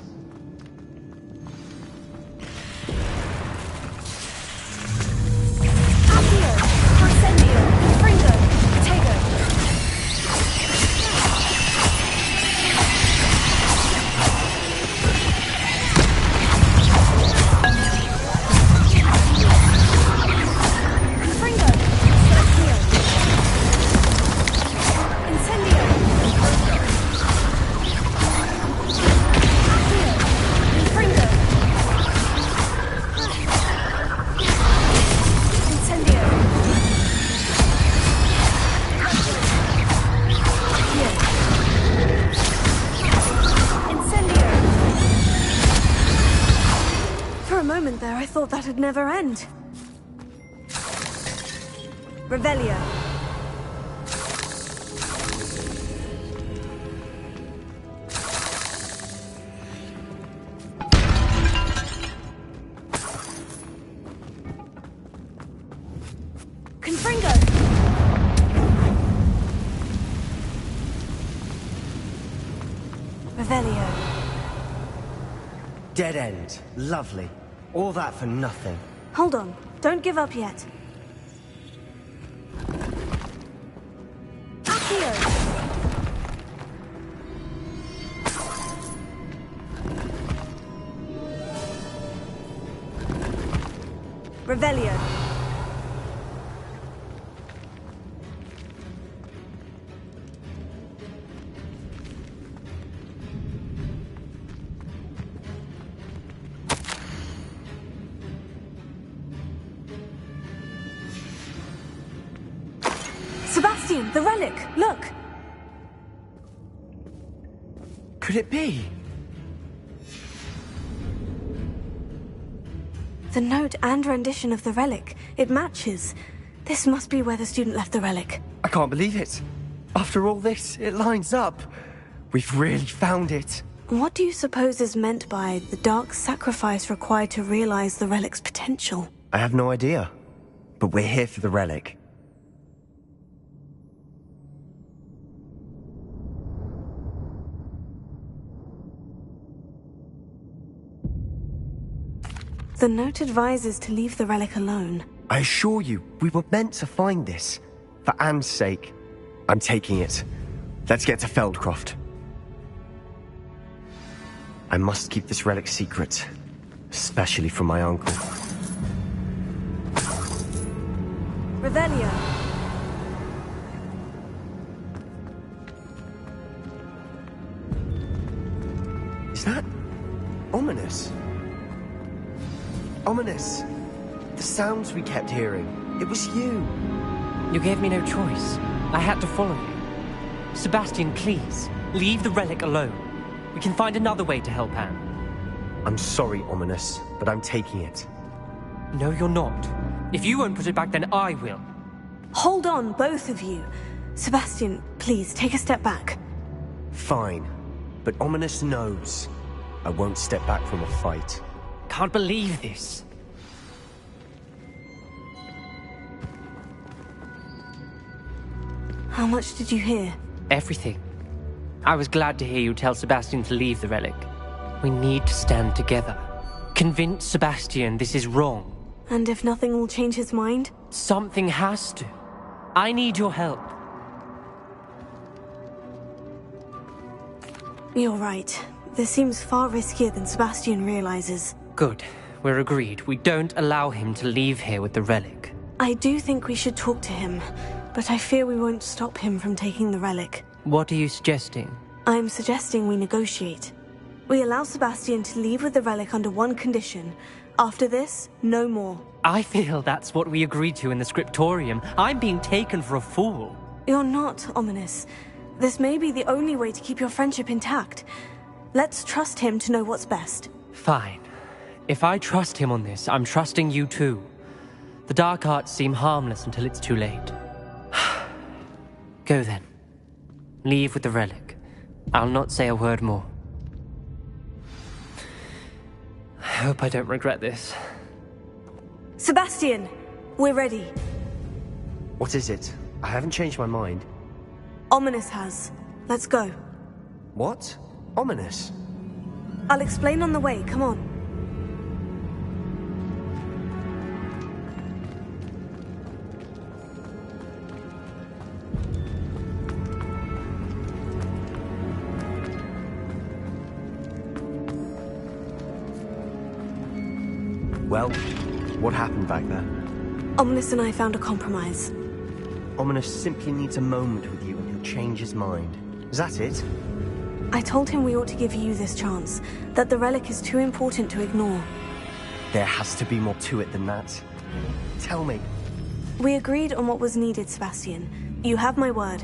I thought that'd never end. Revelio. Confringo. Revelio. Dead end. Lovely. All that for nothing. Hold on. Don't give up yet. Accio. Revelio. Sebastian, the relic! Look! Could it be? The note and rendition of the relic. It matches. This must be where the student left the relic. I can't believe it. After all this, it lines up. We've really found it. What do you suppose is meant by the dark sacrifice required to realize the relic's potential? I have no idea. But we're here for the relic. The note advises to leave the relic alone. I assure you, we were meant to find this. For Anne's sake. I'm taking it. Let's get to Feldcroft. I must keep this relic secret. Especially from my uncle. Revelio. Is that ominous? Ominous. The sounds we kept hearing. It was you. You gave me no choice. I had to follow you. Sebastian, please, leave the relic alone. We can find another way to help Anne. I'm sorry, Ominous, but I'm taking it. No, you're not. If you won't put it back, then I will. Hold on, both of you. Sebastian, please, take a step back. Fine. But Ominous knows. I won't step back from a fight. Can't believe this. How much did you hear? Everything. I was glad to hear you tell Sebastian to leave the relic. We need to stand together. Convince Sebastian this is wrong. And if nothing will change his mind? Something has to. I need your help. You're right. This seems far riskier than Sebastian realizes. Good. We're agreed. We don't allow him to leave here with the relic. I do think we should talk to him, but I fear we won't stop him from taking the relic. What are you suggesting? I'm suggesting we negotiate. We allow Sebastian to leave with the relic under one condition. After this, no more. I feel that's what we agreed to in the scriptorium. I'm being taken for a fool. You're not, Ominous. This may be the only way to keep your friendship intact. Let's trust him to know what's best. Fine. If I trust him on this, I'm trusting you too. The dark arts seem harmless until it's too late. Go then. Leave with the relic. I'll not say a word more. I hope I don't regret this. Sebastian! We're ready. What is it? I haven't changed my mind. Ominous has. Let's go. What? Ominous? I'll explain on the way, come on. Well, what happened back there? Ominous and I found a compromise. Ominous simply needs a moment with you and he'll change his mind. Is that it? I told him we ought to give you this chance, that the relic is too important to ignore. There has to be more to it than that. Tell me. We agreed on what was needed, Sebastian. You have my word.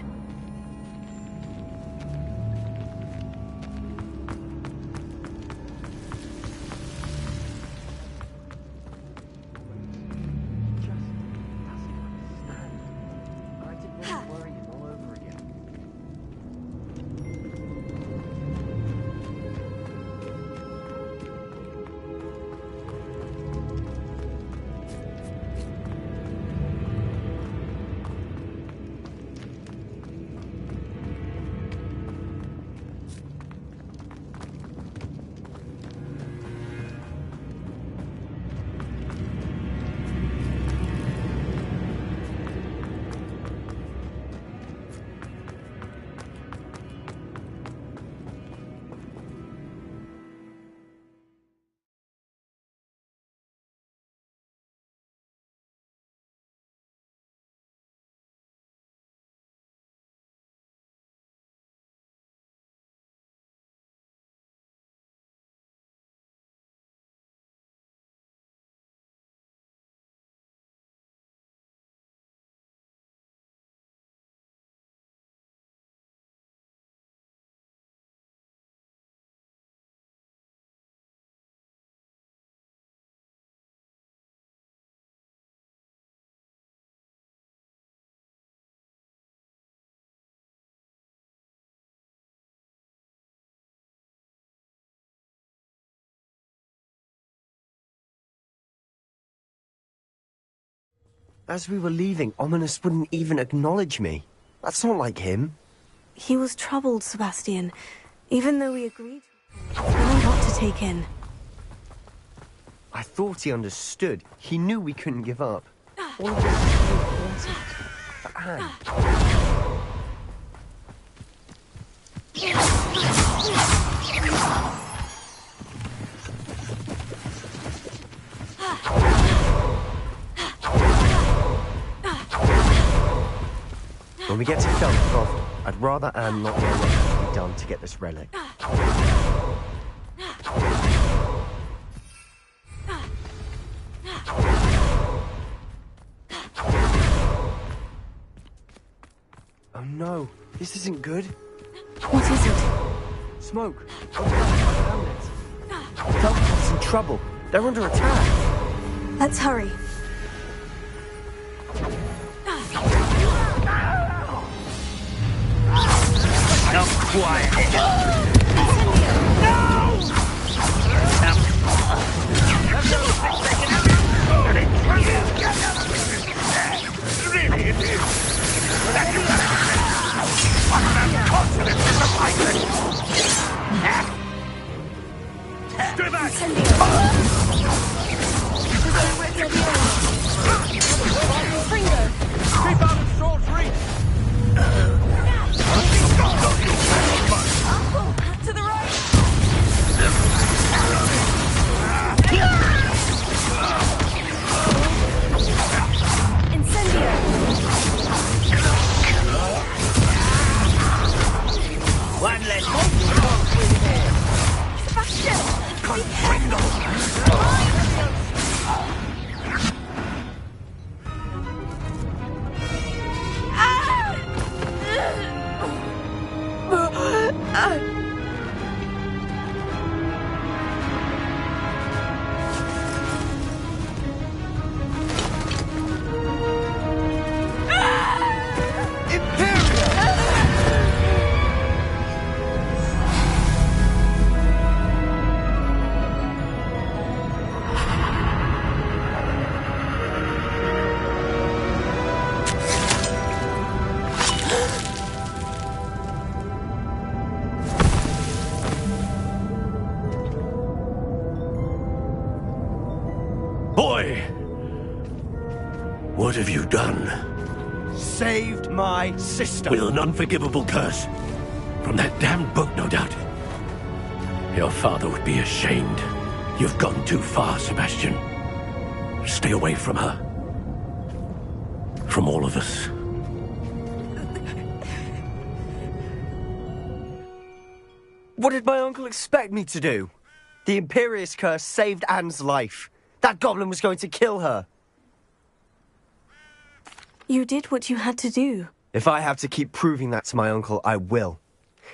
As we were leaving, Ominous wouldn't even acknowledge me. That's not like him. He was troubled, Sebastian. Even though we agreed, there was a lot to take in. I thought he understood. He knew we couldn't give up. All of this is so important. But Anne... When we get to Felcroft, I'd rather Anne not know what has to be done to get this relic. Oh no, this isn't good. What is it? Smoke. Oh, I found it. Felcroft's in trouble. They're under attack. Let's hurry. Now quiet. Really, it is. What an confidence in the fight! Stay back! Keep out of Troll's reach! To the right! What have you done? Saved my sister. With an unforgivable curse. From that damned book, no doubt. Your father would be ashamed. You've gone too far, Sebastian. Stay away from her. From all of us. What did my uncle expect me to do? The Imperious curse saved Anne's life. That goblin was going to kill her. You did what you had to do. If I have to keep proving that to my uncle, I will.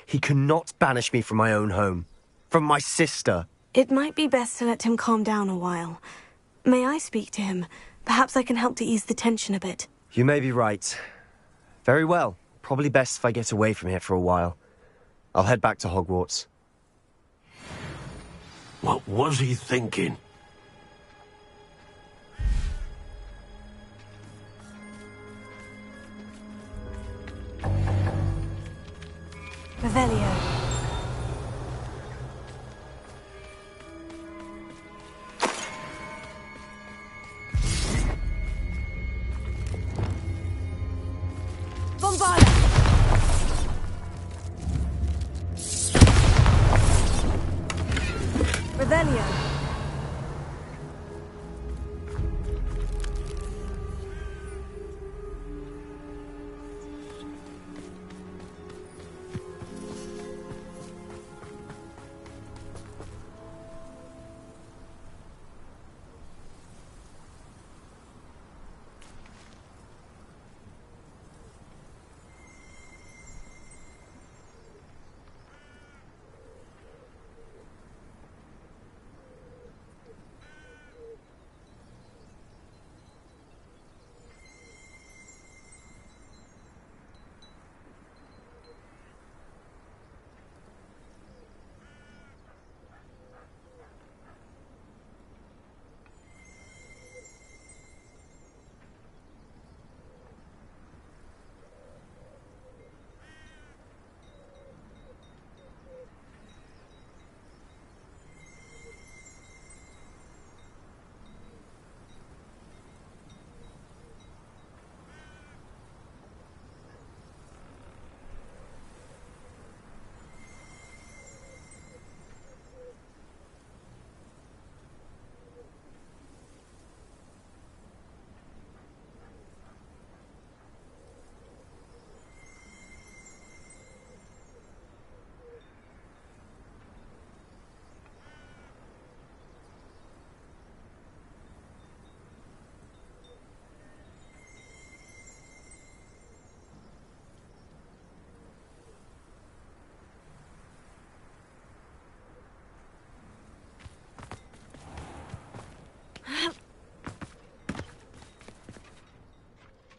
He cannot banish me from my own home. From my sister. It might be best to let him calm down a while. May I speak to him? Perhaps I can help to ease the tension a bit. You may be right. Very well. Probably best if I get away from here for a while. I'll head back to Hogwarts. What was he thinking? Revelio. Bombarda. Revelio.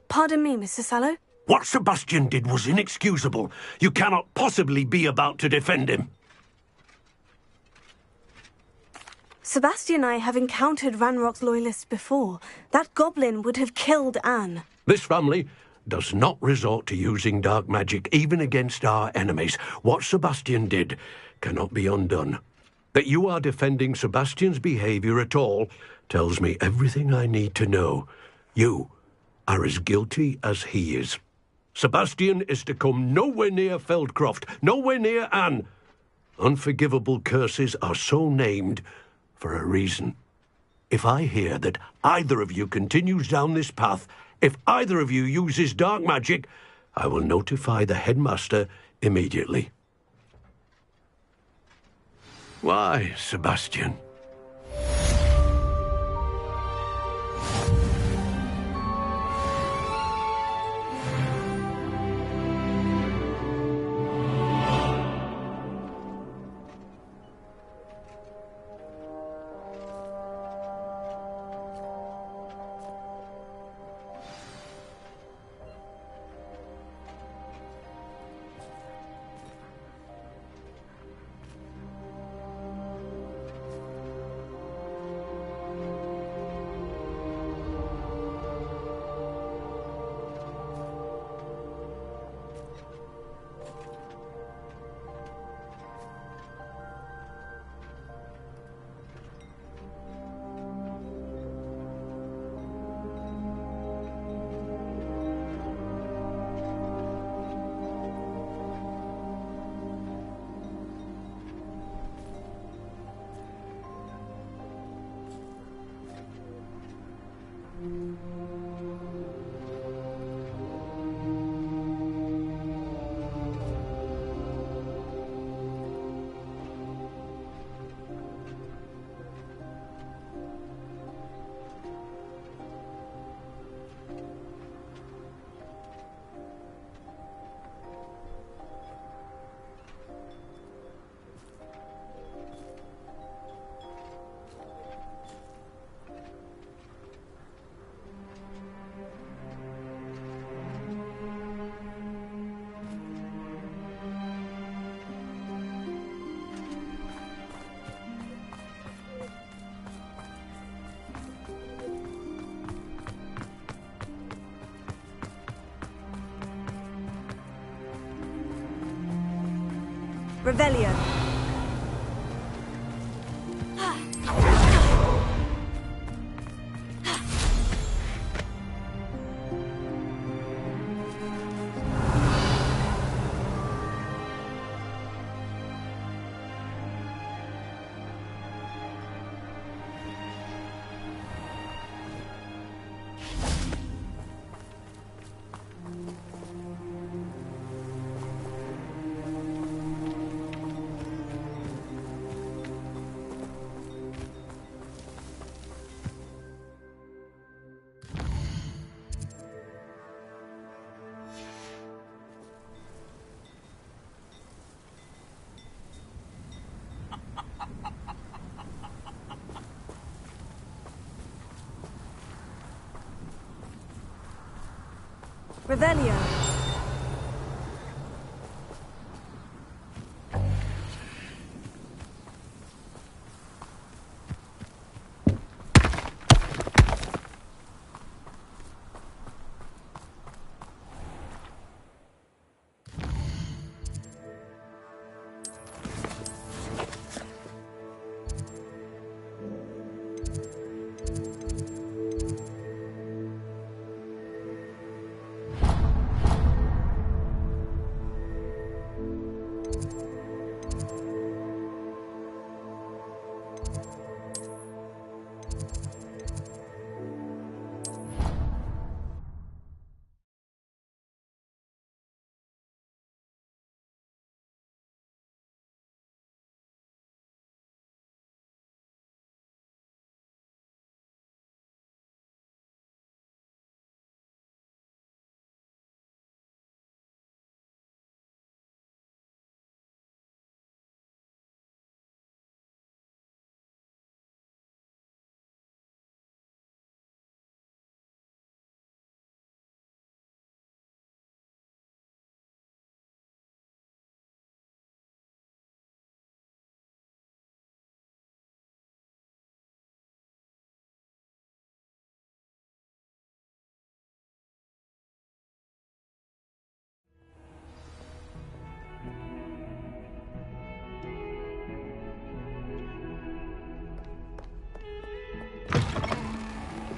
Pardon me, Mr. Sallow. What Sebastian did was inexcusable. You cannot possibly be about to defend him. Sebastian and I have encountered Ranrock's loyalists before. That goblin would have killed Anne. This family does not resort to using dark magic even against our enemies. What Sebastian did cannot be undone. That you are defending Sebastian's behavior at all tells me everything I need to know. You are as guilty as he is. Sebastian is to come nowhere near Feldcroft, nowhere near Anne. Unforgivable curses are so named for a reason. If I hear that either of you continues down this path, if either of you uses dark magic, I will notify the headmaster immediately. Why, Sebastian? Revelio. Revelio.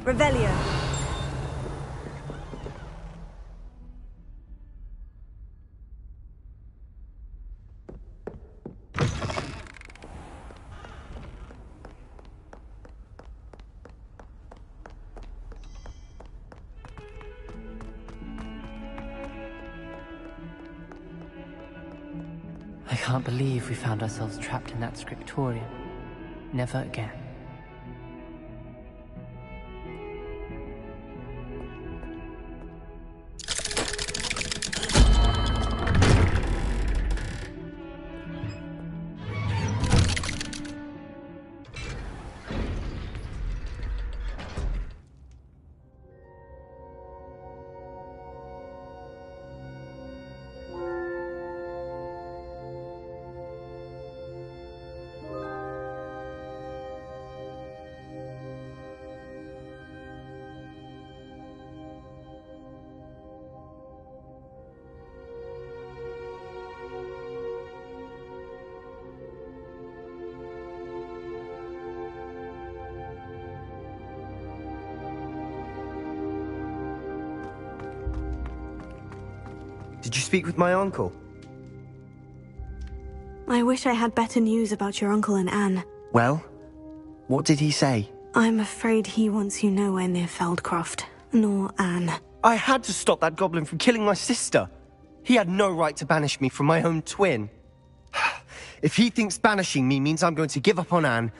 Revelio. I can't believe we found ourselves trapped in that scriptorium. Never again. Did you speak with my uncle? I wish I had better news about your uncle and Anne. Well, what did he say? I'm afraid he wants you nowhere near Feldcroft, nor Anne. I had to stop that goblin from killing my sister. He had no right to banish me from my own twin. If he thinks banishing me means I'm going to give up on Anne,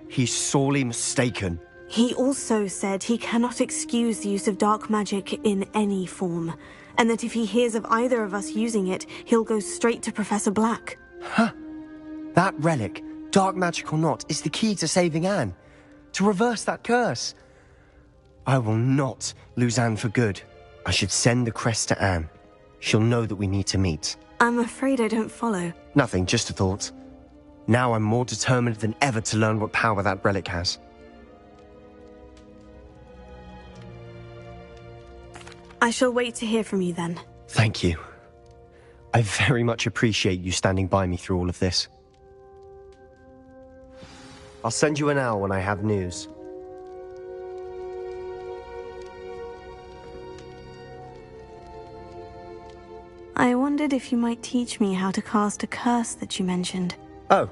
he's sorely mistaken. He also said he cannot excuse the use of dark magic in any form, and that if he hears of either of us using it, he'll go straight to Professor Black. Huh. That relic, dark magic or not, is the key to saving Anne. To reverse that curse. I will not lose Anne for good. I should send the crest to Anne. She'll know that we need to meet. I'm afraid I don't follow. Nothing, just a thought. Now I'm more determined than ever to learn what power that relic has. I shall wait to hear from you then. Thank you. I very much appreciate you standing by me through all of this. I'll send you an owl when I have news. I wondered if you might teach me how to cast a curse that you mentioned. Oh,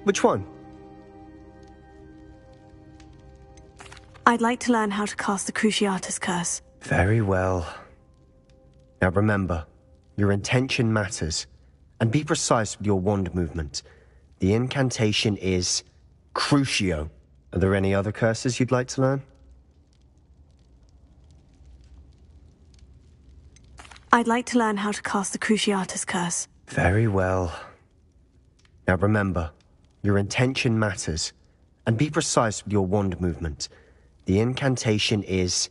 which one? I'd like to learn how to cast the Cruciatus Curse. Very well. Now remember, your intention matters, and be precise with your wand movement. The incantation is Crucio. Are there any other curses you'd like to learn? I'd like to learn how to cast the Cruciatus Curse. Very well. Now remember, your intention matters, and be precise with your wand movement. The incantation is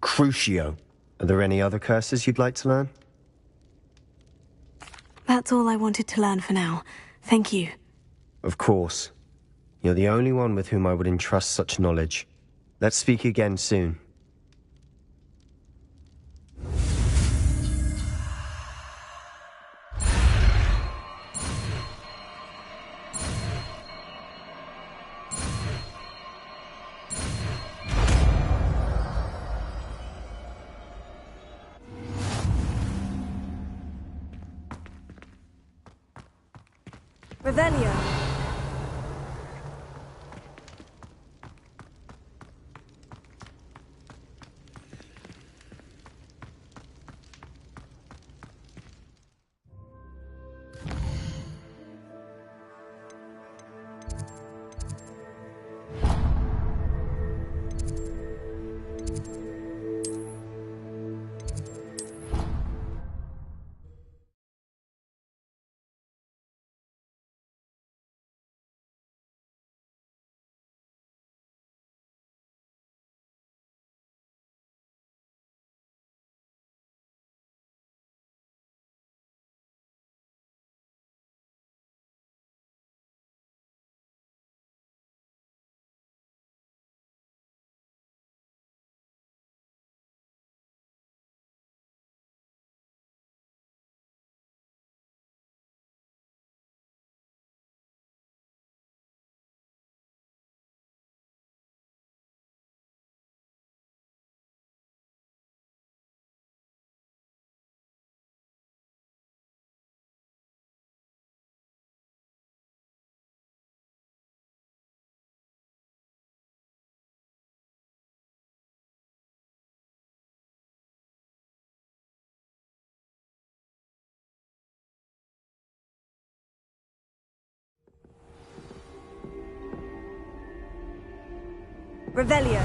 Crucio. Are there any other curses you'd like to learn? That's all I wanted to learn for now. Thank you. Of course. You're the only one with whom I would entrust such knowledge. Let's speak again soon. Revelio. Revelio.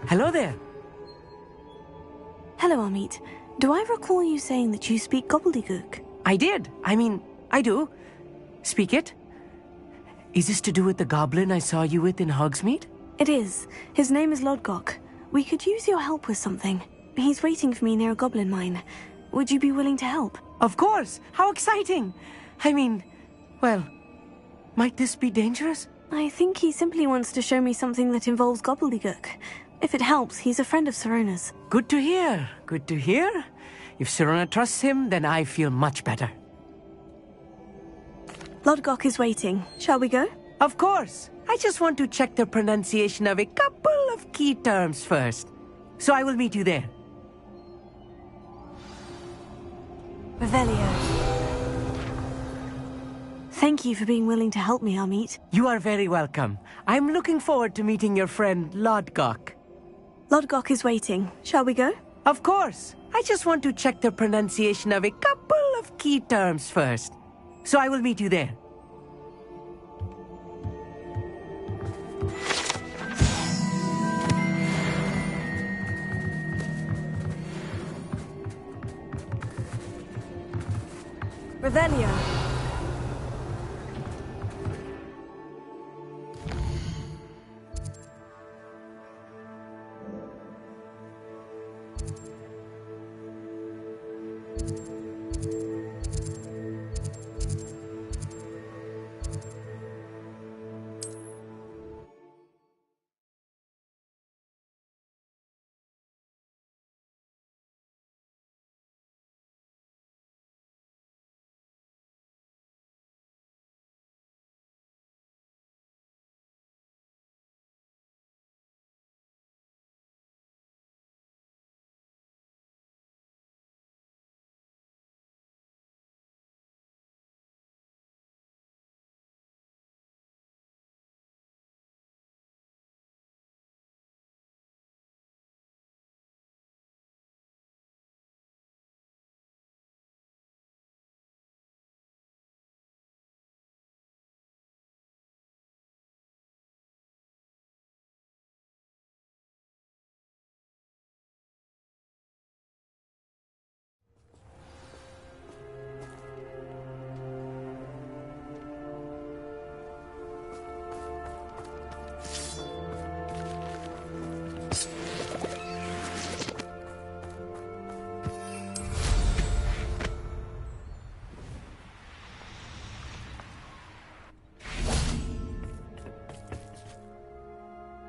Hello there. Hello, Amit. Do I recall you saying that you speak gobbledygook? I did. I do. Speak it. Is this to do with the goblin I saw you with in Hogsmeade? It is. His name is Lodgok. We could use your help with something. He's waiting for me near a goblin mine. Would you be willing to help? Of course. How exciting. Well, might this be dangerous? I think he simply wants to show me something that involves gobbledygook. If it helps, he's a friend of Sirona's. Good to hear. Good to hear. If Sirona trusts him, then I feel much better. Lodgok is waiting. Shall we go? Of course. I just want to check the pronunciation of a couple of key terms first. So I will meet you there. Revelio. Thank you for being willing to help me, Amit. You are very welcome. I'm looking forward to meeting your friend, Lodgok. Lodgok is waiting. Shall we go? Of course. I just want to check the pronunciation of a couple of key terms first. So I will meet you there. Revelio.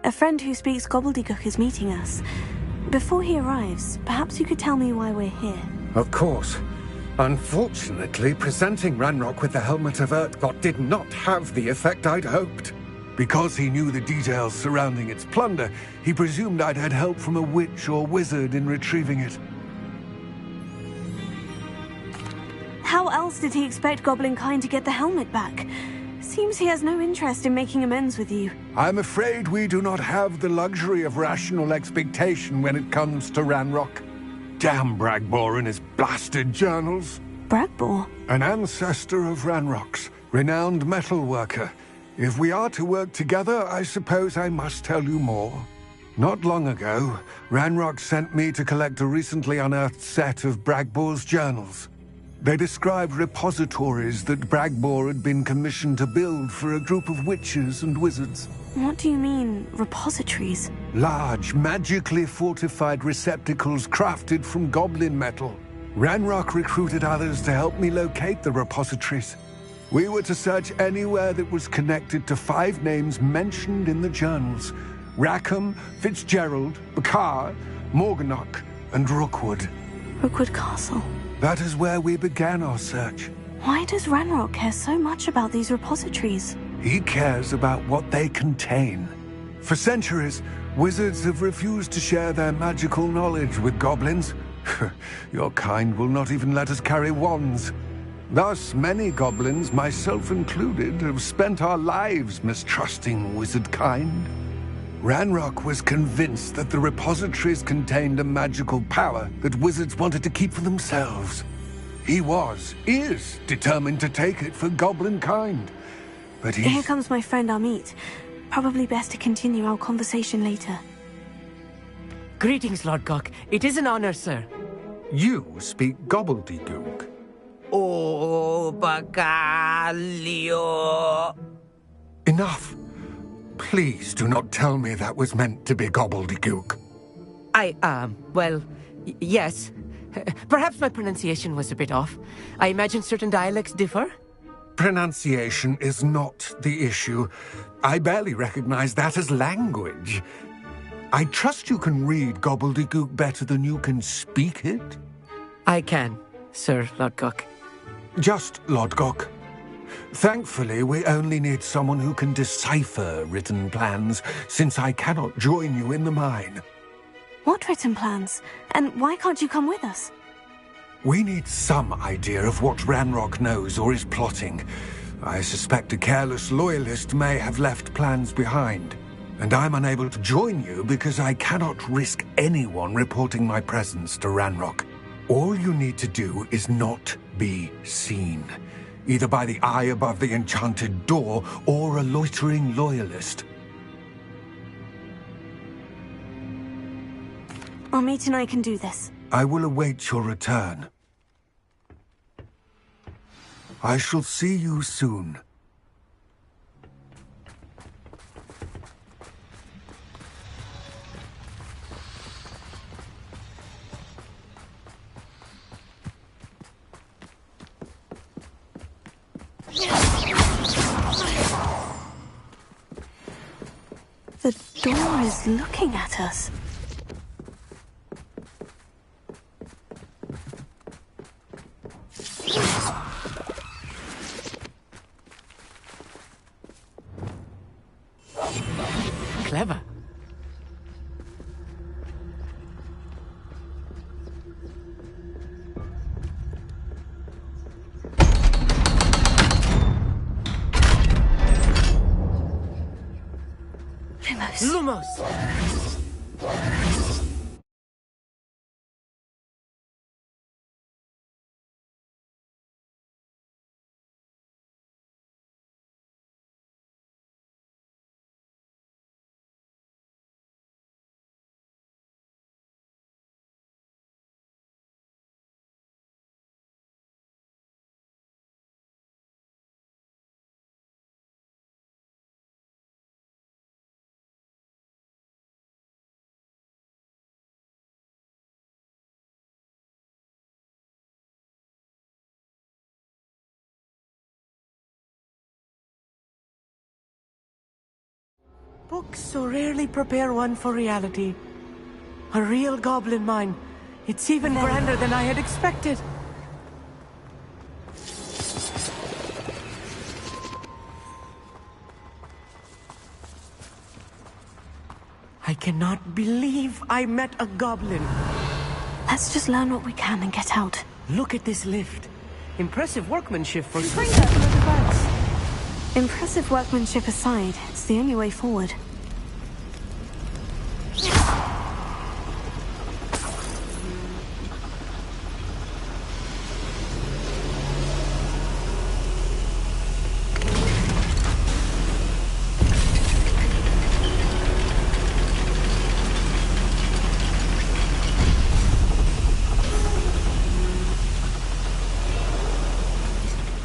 A friend who speaks gobbledygook is meeting us. Before he arrives, perhaps you could tell me why we're here. Of course. Unfortunately, presenting Ranrock with the Helmet of Urtkot did not have the effect I'd hoped. Because he knew the details surrounding its plunder, he presumed I'd had help from a witch or wizard in retrieving it. How else did he expect Goblinkind to get the helmet back? Seems he has no interest in making amends with you. I'm afraid we do not have the luxury of rational expectation when it comes to Ranrock. Damn Bragbor and his blasted journals. Bragbor? An ancestor of Ranrock's, renowned metalworker. If we are to work together, I suppose I must tell you more. Not long ago, Ranrock sent me to collect a recently unearthed set of Bragbor's journals. They described repositories that Bragbor had been commissioned to build for a group of witches and wizards. What do you mean, repositories? Large, magically fortified receptacles crafted from goblin metal. Ranrock recruited others to help me locate the repositories. We were to search anywhere that was connected to 5 names mentioned in the journals: Rackham, Fitzgerald, Bakar, Morganach, and Rookwood. Rookwood Castle. That is where we began our search. Why does Ranrock care so much about these repositories? He cares about what they contain. For centuries, wizards have refused to share their magical knowledge with goblins. Your kind will not even let us carry wands. Thus, many goblins, myself included, have spent our lives mistrusting wizard kind. Ranrock was convinced that the repositories contained a magical power that wizards wanted to keep for themselves. He is determined to take it for goblin kind. But Here comes my friend Amit. Probably best to continue our conversation later. Greetings, Lord Cock. It is an honor, sir. You speak gobbledygook. Oh, Bacalio. Enough. Please do not tell me that was meant to be gobbledygook. Yes. Perhaps my pronunciation was a bit off. I imagine certain dialects differ. Pronunciation is not the issue. I barely recognize that as language. I trust you can read gobbledygook better than you can speak it? I can, Sir Lodgok. Just Lodgok. Thankfully, we only need someone who can decipher written plans, since I cannot join you in the mine. What written plans? And why can't you come with us? We need some idea of what Ranrock knows or is plotting. I suspect a careless loyalist may have left plans behind. And I'm unable to join you because I cannot risk anyone reporting my presence to Ranrock. All you need to do is not be seen, either by the eye above the enchanted door or a loitering loyalist. Amit and I can do this. I will await your return. I shall see you soon. The door is looking at us. Clever. Lumos! Books so rarely prepare one for reality. A real goblin mine. It's even grander than I had expected. I cannot believe I met a goblin. Let's just learn what we can and get out. Look at this lift. Impressive workmanship for... Impressive workmanship aside, it's the only way forward.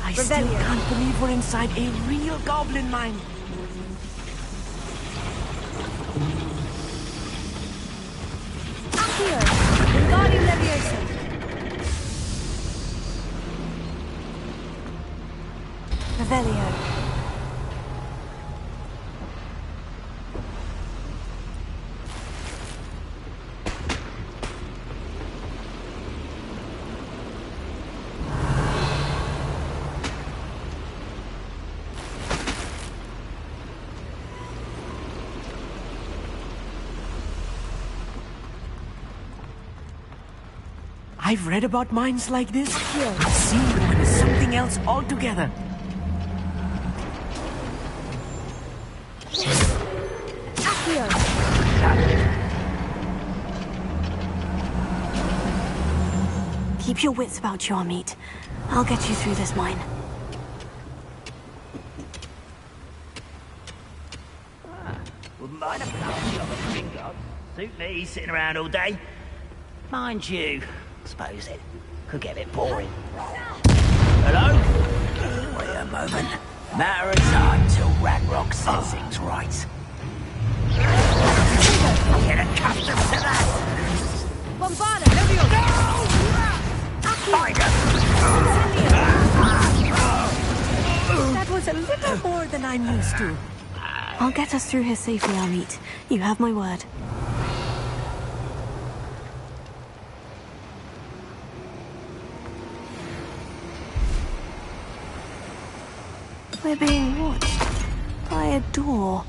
I still can't believe we're inside a real goblin mine. Accio! Wingardium Leviosa! Revelio. I've read about mines like this. I've seen them when it's something else altogether. Accio! Keep your wits about you, Amit. I'll get you through this mine. Wouldn't mind a party on the finger. Suit me, sitting around all day. Mind you, I suppose it could get a bit boring. Hello? Wait a moment. Matter of time till Ragnarok says things right. Get accustomed to that. Bombarda! Leviosa! That was a little more than I'm used to. I'll get us through here safely, Amit. You have my word. We're being watched by a door.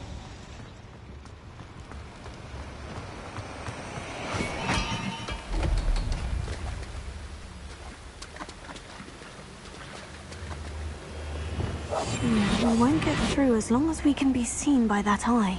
We won't get through as long as we can be seen by that eye.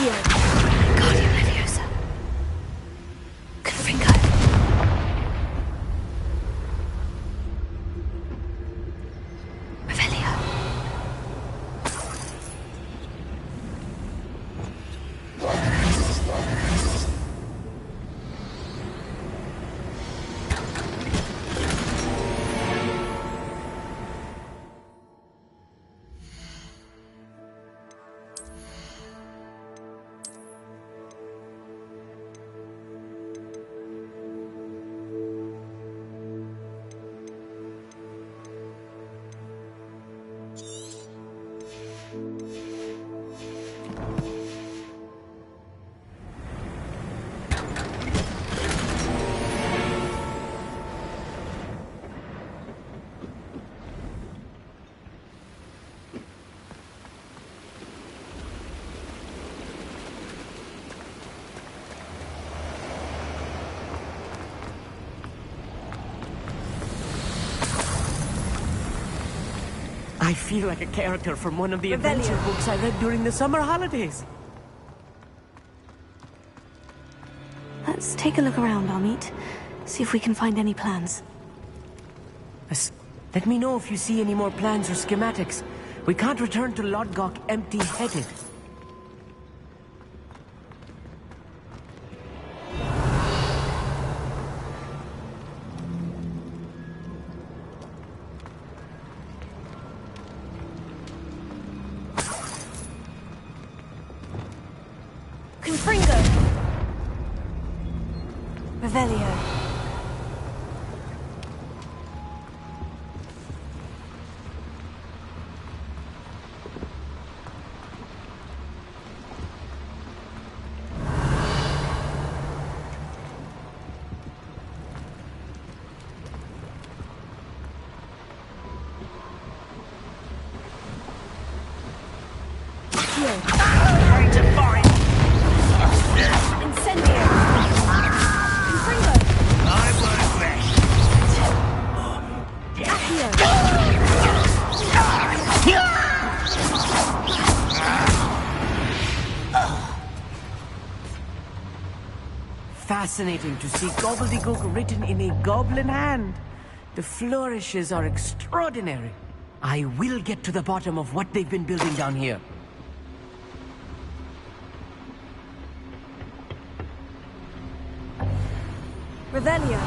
Guardian Leviosa. Confringo. Revelio. I feel like a character from one of the Revelio. adventure books I read during the summer holidays. Let's take a look around, Amit. See if we can find any plans. Let me know if you see any more plans or schematics. We can't return to Lodgok empty-headed. Confringo. Revelio. Fascinating to see gobbledygook written in a goblin hand. The flourishes are extraordinary. I will get to the bottom of what they've been building down here. Revelio.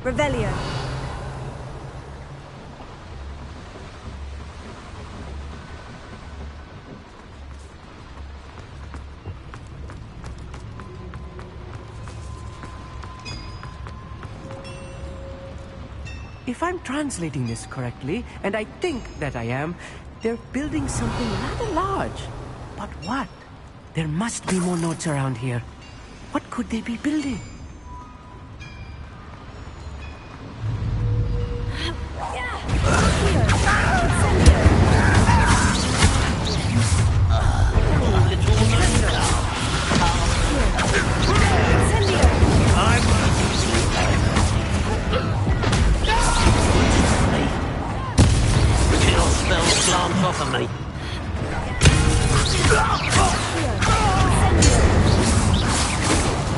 Revelio. If I'm translating this correctly, and I think that I am, they're building something rather large. But what? There must be more notes around here. What could they be building? Off of me.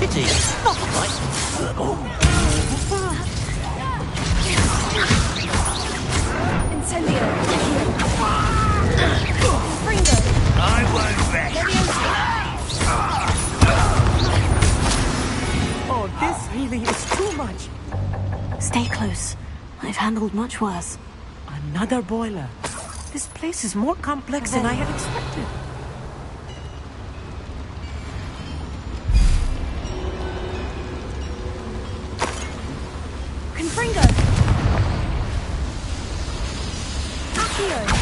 Pity. Not burning is too much. Stay close. I've handled much worse. Another boiler. This place is more complex than I had expected. Confringo! Accio!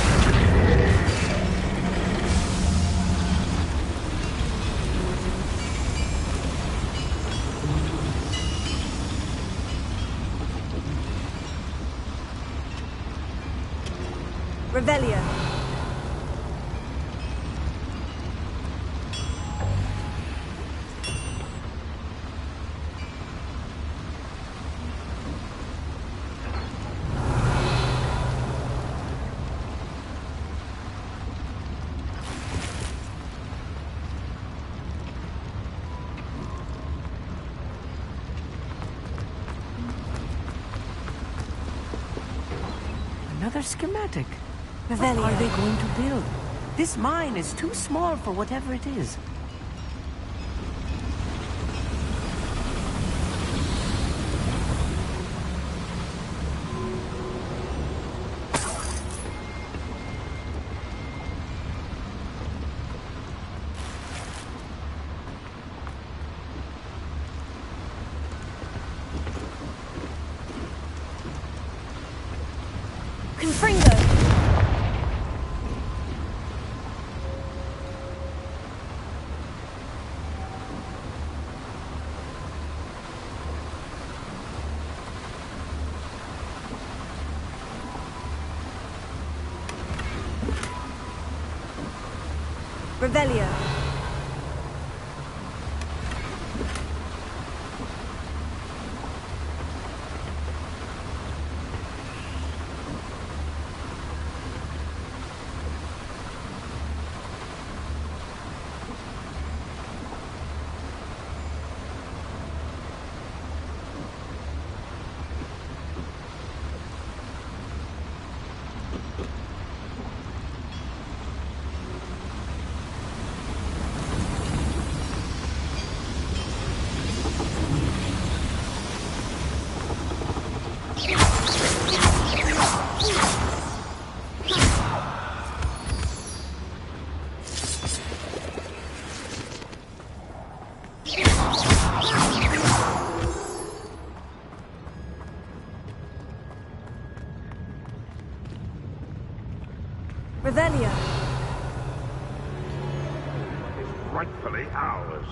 Revelio. Another schematic. What Revelio. are they going to build? This mine is too small for whatever it is. Confringo! Revelio. Revelio. Is rightfully ours.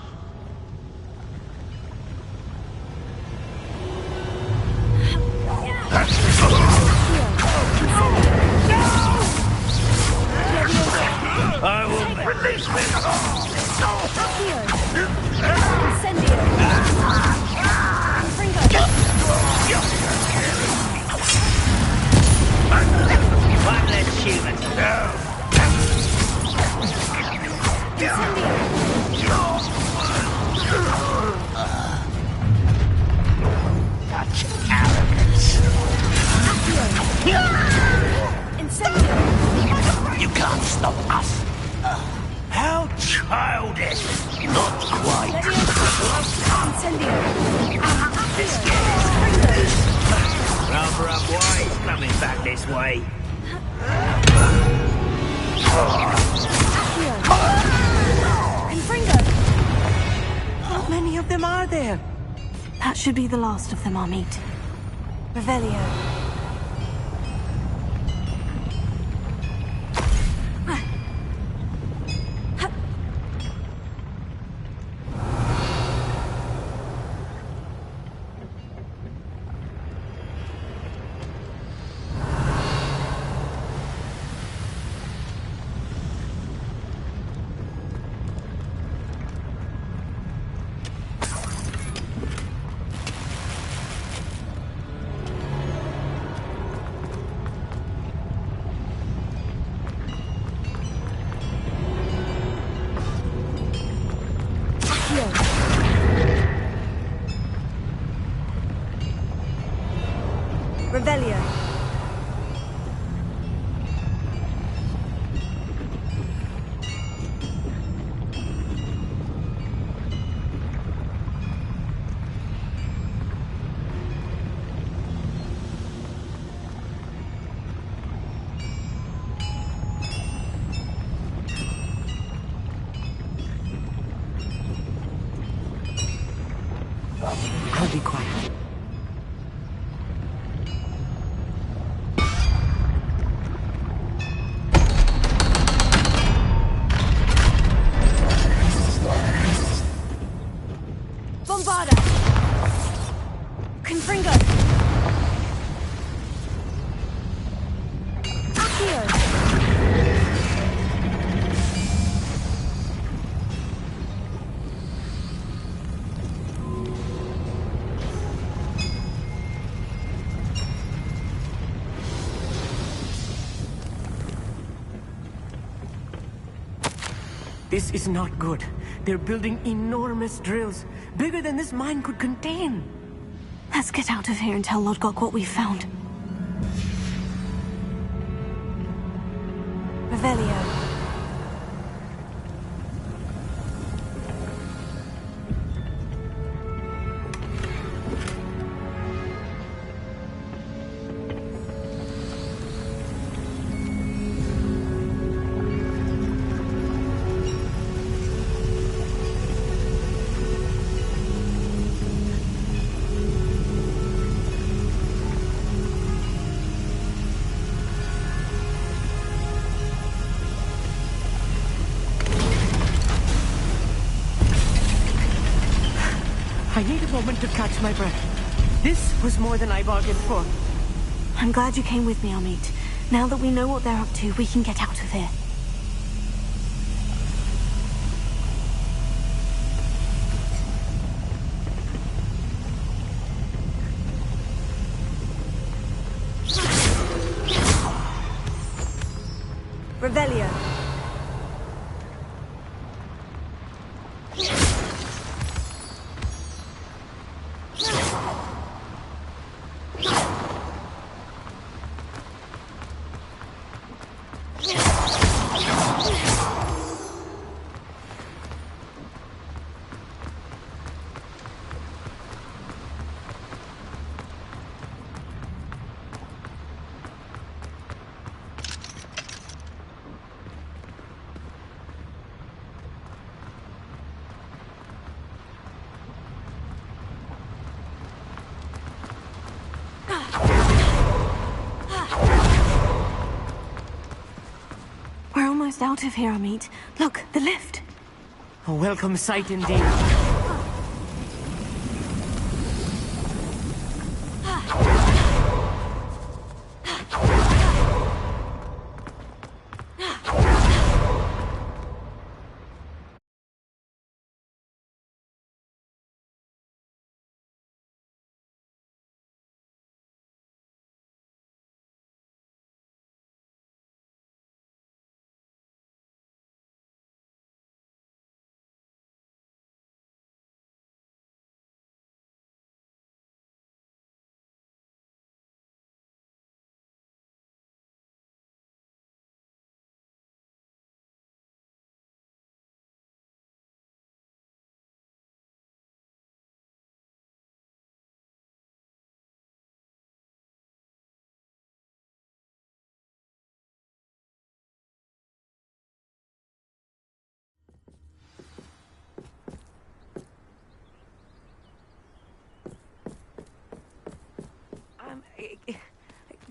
I will release me. Incendio. One less human. Such arrogance. You can't stop us. How childish. Not quite. Rather up wise coming back this way. How many of them are there? That should be the last of them, Amit. Revelio. Revelio. Confringo! Accio! This is not good. They're building enormous drills, bigger than this mine could contain. Let's get out of here and tell Lodgok what we found. Revelio. I need a moment to catch my breath. This was more than I bargained for. I'm glad you came with me, Amit. Now that we know what they're up to, we can get out of here. Revelio. We're almost out of here, Amit. Look, the lift. A welcome sight indeed.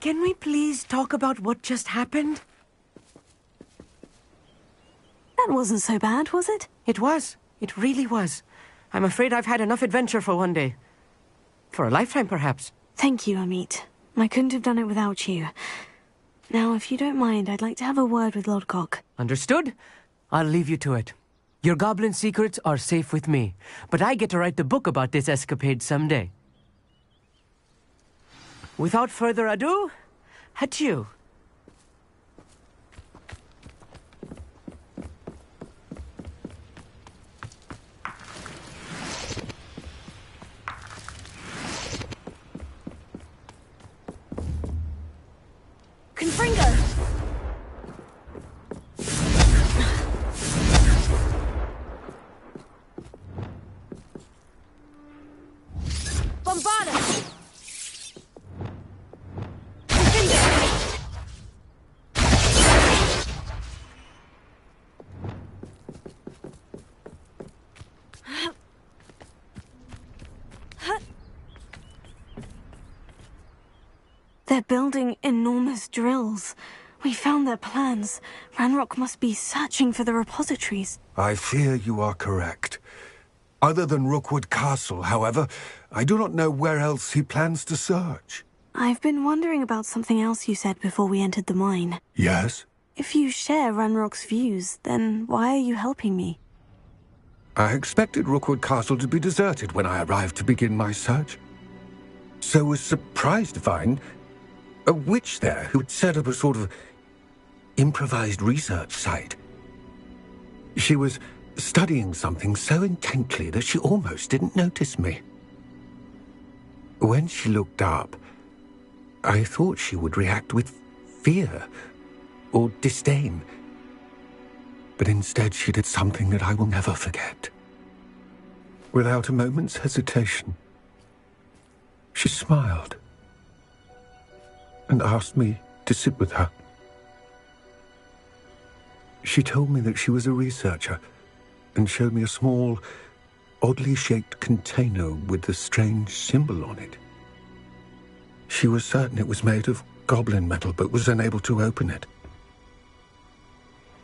Can we please talk about what just happened? That wasn't so bad, was it? It was. It really was. I'm afraid I've had enough adventure for one day. For a lifetime, perhaps. Thank you, Amit. I couldn't have done it without you. Now, if you don't mind, I'd like to have a word with Lodgok. Understood? I'll leave you to it. Your goblin secrets are safe with me, but I get to write the book about this escapade someday. Without further ado, adieu. Confringo! Bombarda! They're building enormous drills. We found their plans. Ranrock must be searching for the repositories. I fear you are correct. Other than Rookwood Castle, however, I do not know where else he plans to search. I've been wondering about something else you said before we entered the mine. Yes? If you share Ranrock's views, then why are you helping me? I expected Rookwood Castle to be deserted when I arrived to begin my search. So was surprised to find a witch there who had set up a sort of improvised research site. She was studying something so intently that she almost didn't notice me. When she looked up, I thought she would react with fear or disdain. But instead she did something that I will never forget. Without a moment's hesitation, she smiled and asked me to sit with her. She told me that she was a researcher and showed me a small, oddly shaped container with a strange symbol on it. She was certain it was made of goblin metal, but was unable to open it.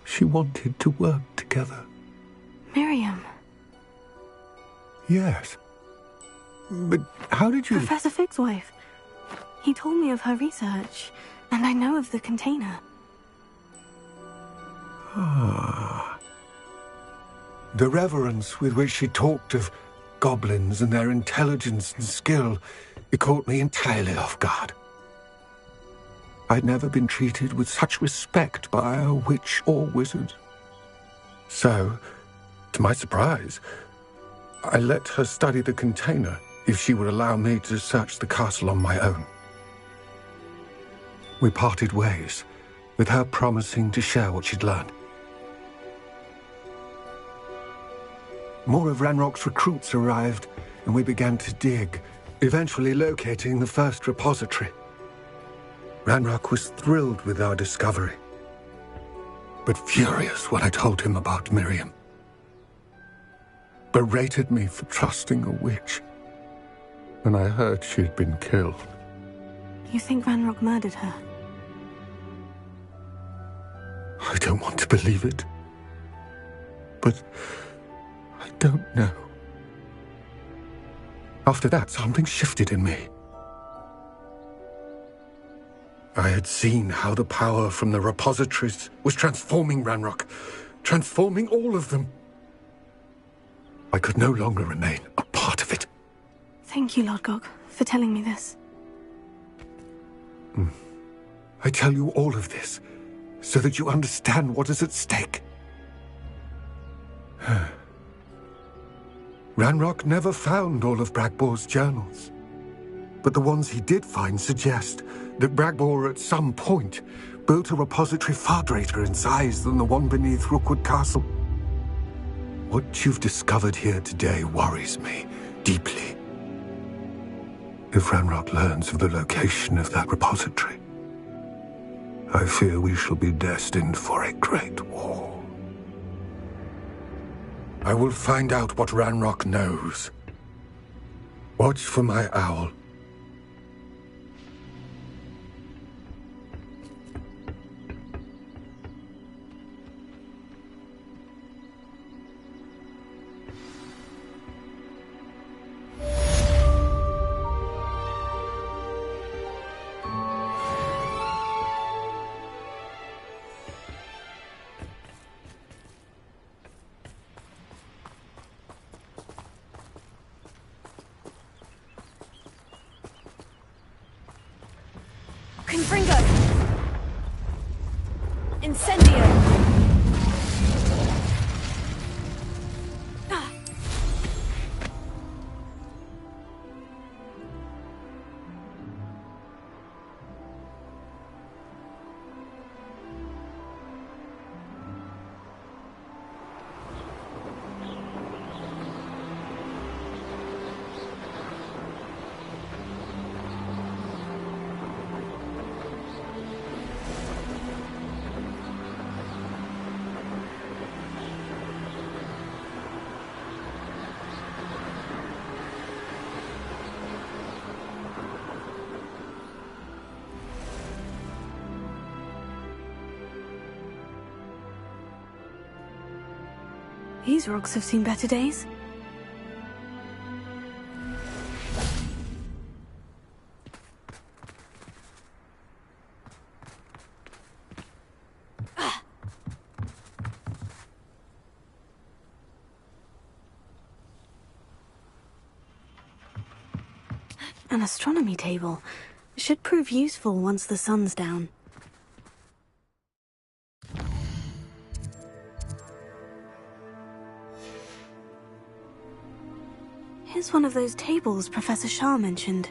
She wanted to work together. Miriam. Yes. But how did you... Professor Fig's wife. He told me of her research, and I know of the container. Ah. The reverence with which she talked of goblins and their intelligence and skill, it caught me entirely off guard. I'd never been treated with such respect by a witch or wizard. So, to my surprise, I let her study the container if she would allow me to search the castle on my own. We parted ways, with her promising to share what she'd learned. More of Ranrock's recruits arrived, and we began to dig, eventually locating the first repository. Ranrock was thrilled with our discovery, but furious when I told him about Miriam. Berated me for trusting a witch when I heard she had been killed. You think Ranrock murdered her? I don't want to believe it, but I don't know. After that, something shifted in me. I had seen how the power from the repositories was transforming Ranrock, transforming all of them. I could no longer remain a part of it. Thank you, Lord Gog, for telling me this. I tell you all of this so that you understand what is at stake. Ranrock never found all of Bragbor's journals, but the ones he did find suggest that Bragbor at some point built a repository far greater in size than the one beneath Rookwood Castle. What you've discovered here today worries me deeply. If Ranrock learns of the location of that repository, I fear we shall be destined for a great war. I will find out what Ranrock knows. Watch for my owl. Confringo! Incendio! These rocks have seen better days. An astronomy table. Should prove useful once the sun's down. Here's one of those tables Professor Shah mentioned.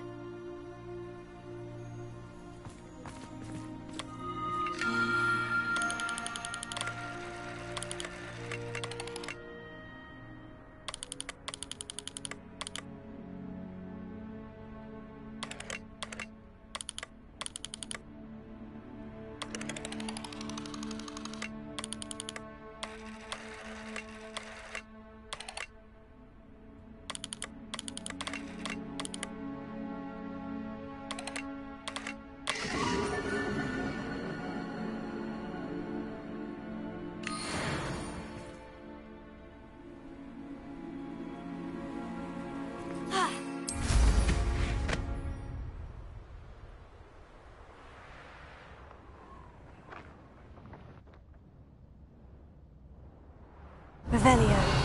Revelio.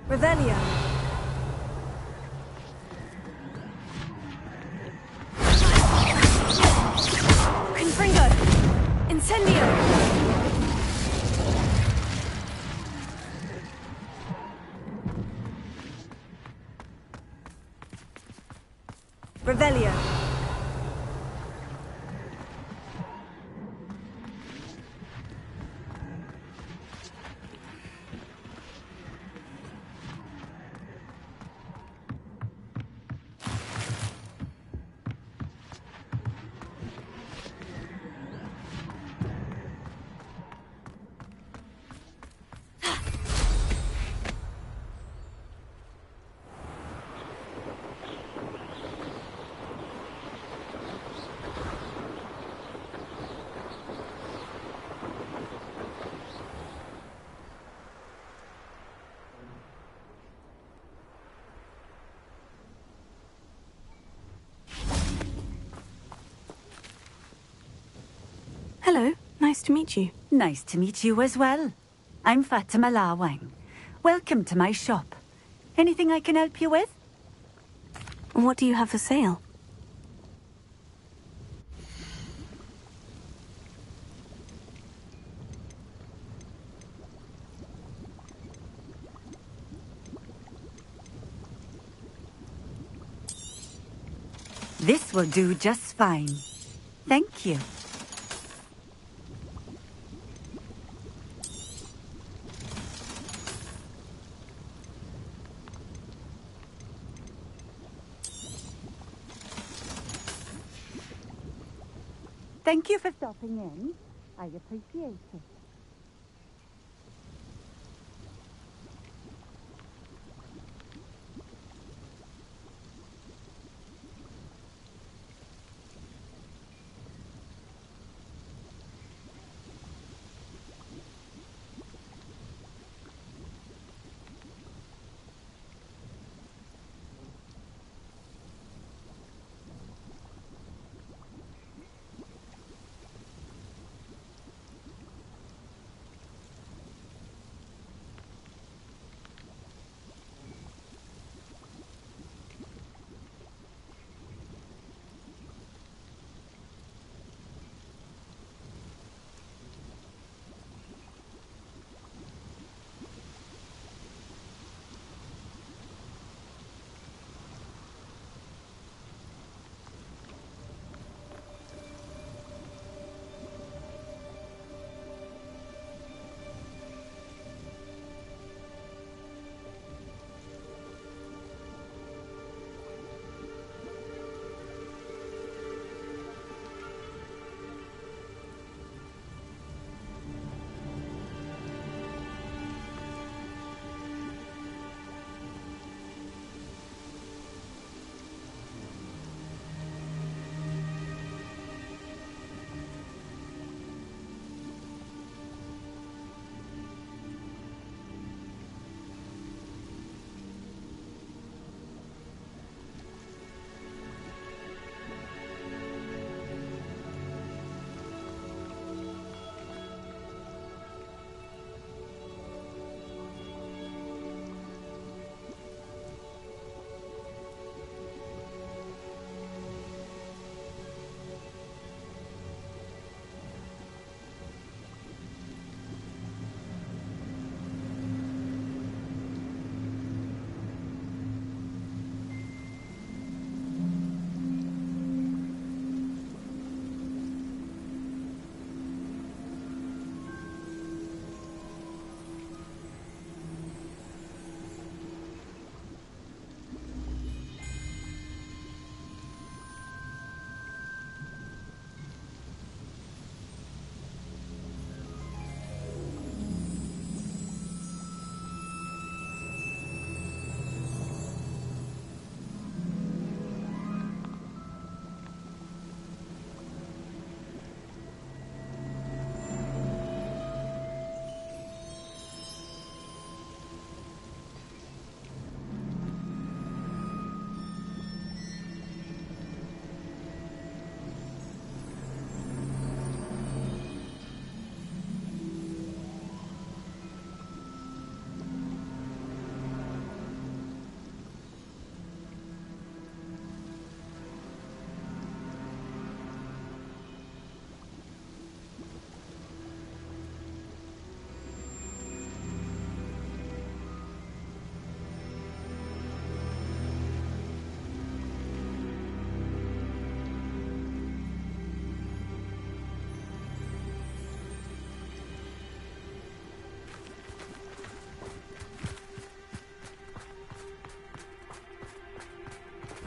Revelio. Confringo! Incendio! Revelio. Hello, nice to meet you. Nice to meet you as well. I'm Fatima Lawang. Welcome to my shop. Anything I can help you with? What do you have for sale? This will do just fine. Thank you. Thank you for stopping in. I appreciate it.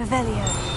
Revelio.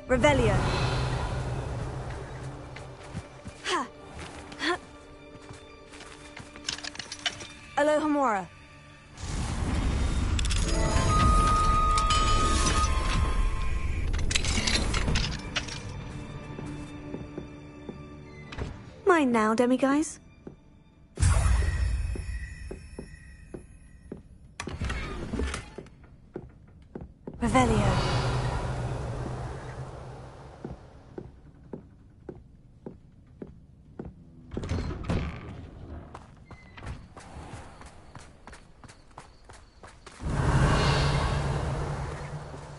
Revelio. Alohomora. Mine now, demiguise. Revelio.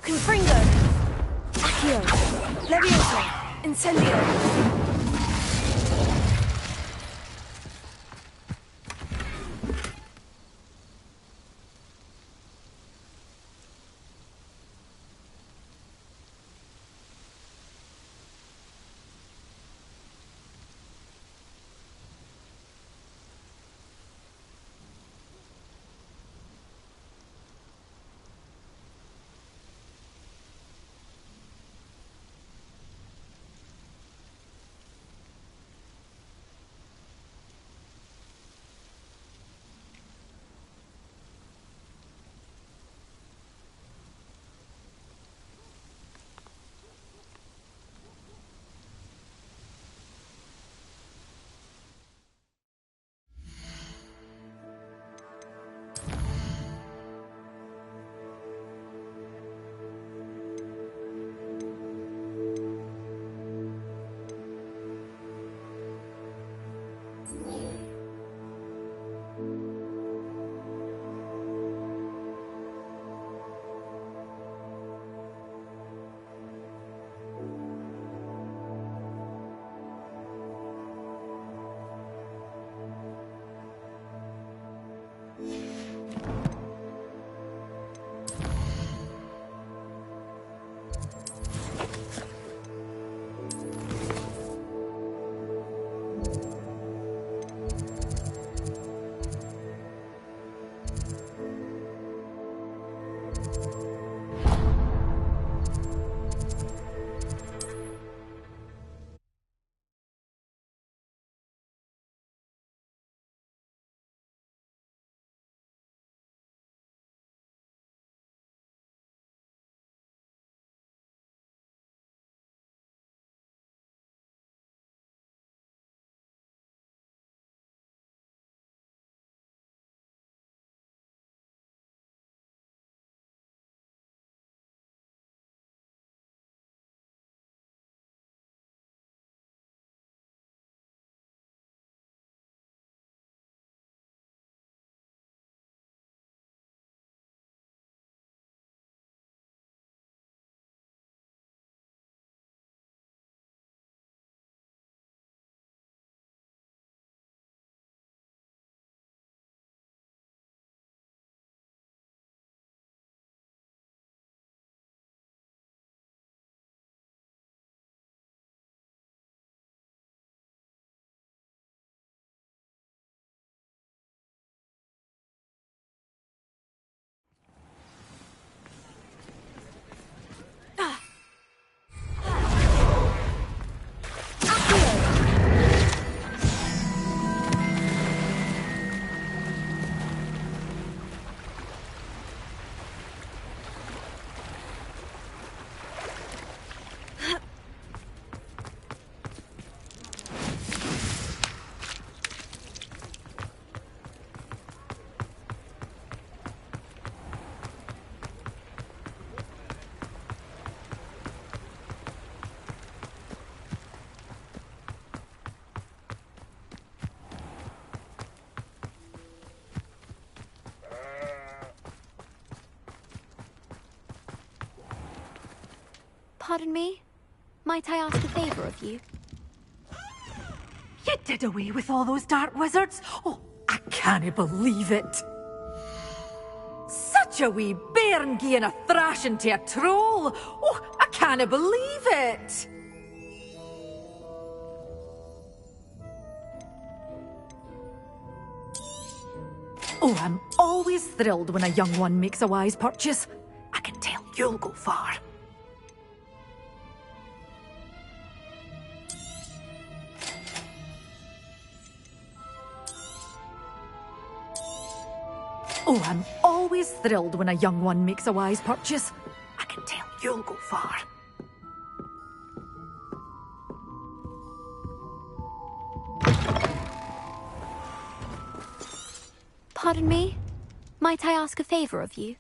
Confringo. Accio. Levioso. Incendio. Pardon me? Might I ask a favor of you? You did away with all those dark wizards? Oh, I can't believe it. Such a wee bairn gieing a thrashing to a troll. Oh, I can't believe it. Oh, I'm always thrilled when a young one makes a wise purchase. I can tell you'll go far. Oh, I'm always thrilled when a young one makes a wise purchase. I can tell you'll go far. Pardon me? Might I ask a favor of you?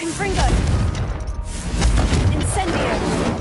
Confringo! Incendio!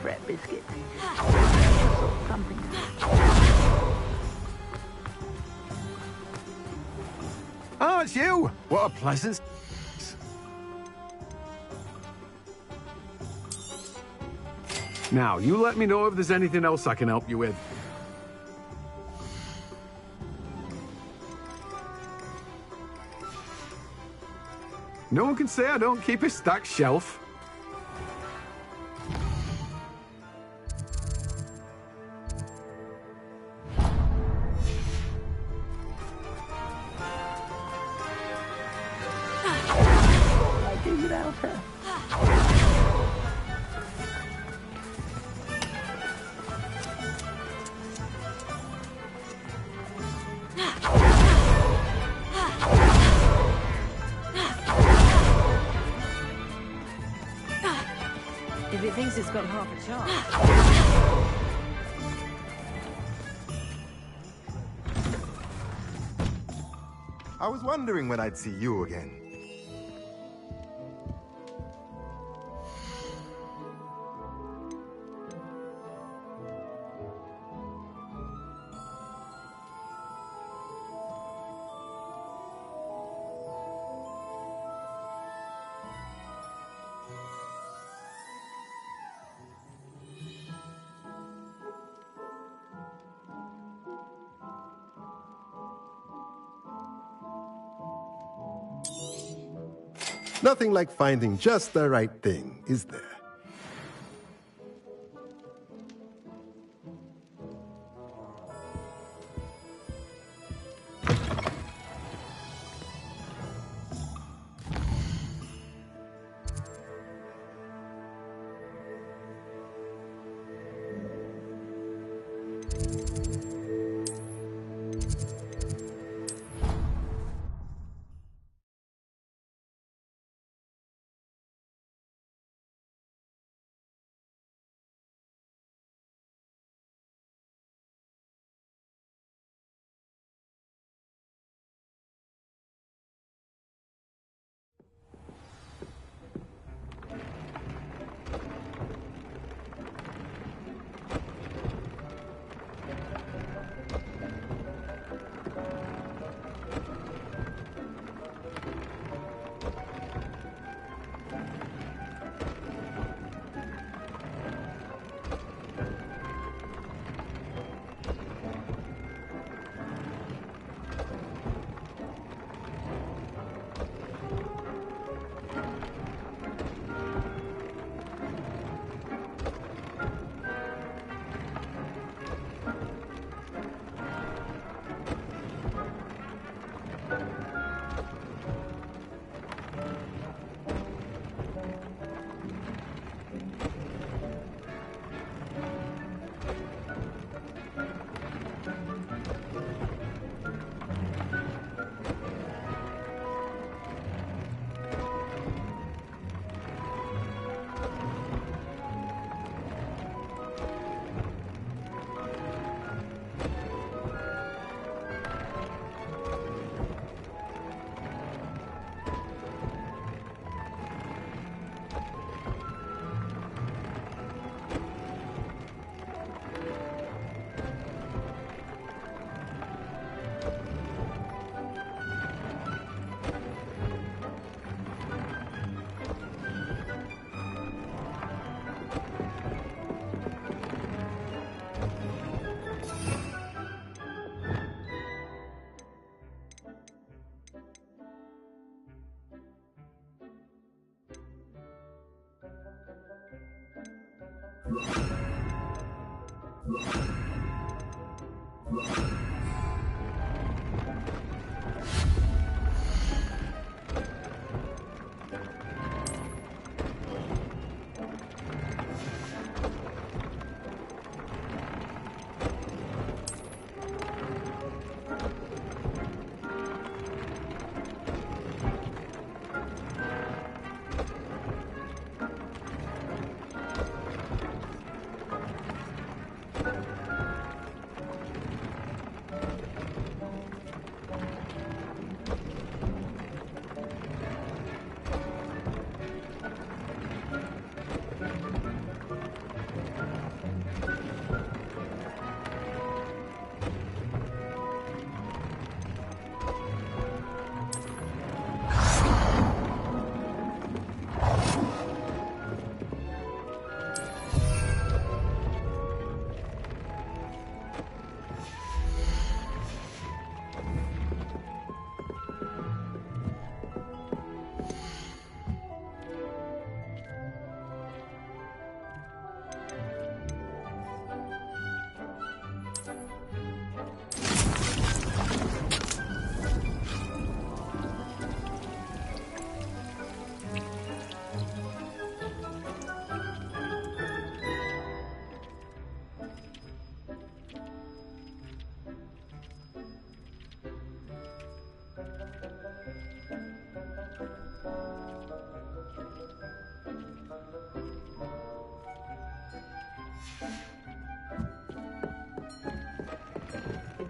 Fret biscuit. Something. Oh, it's you! What a pleasant... Now, you let me know if there's anything else I can help you with. No one can say I don't keep a stacked shelf. I do without her. If it thinks it's got half a chance. I was wondering when I'd see you again. Nothing like finding just the right thing, is there?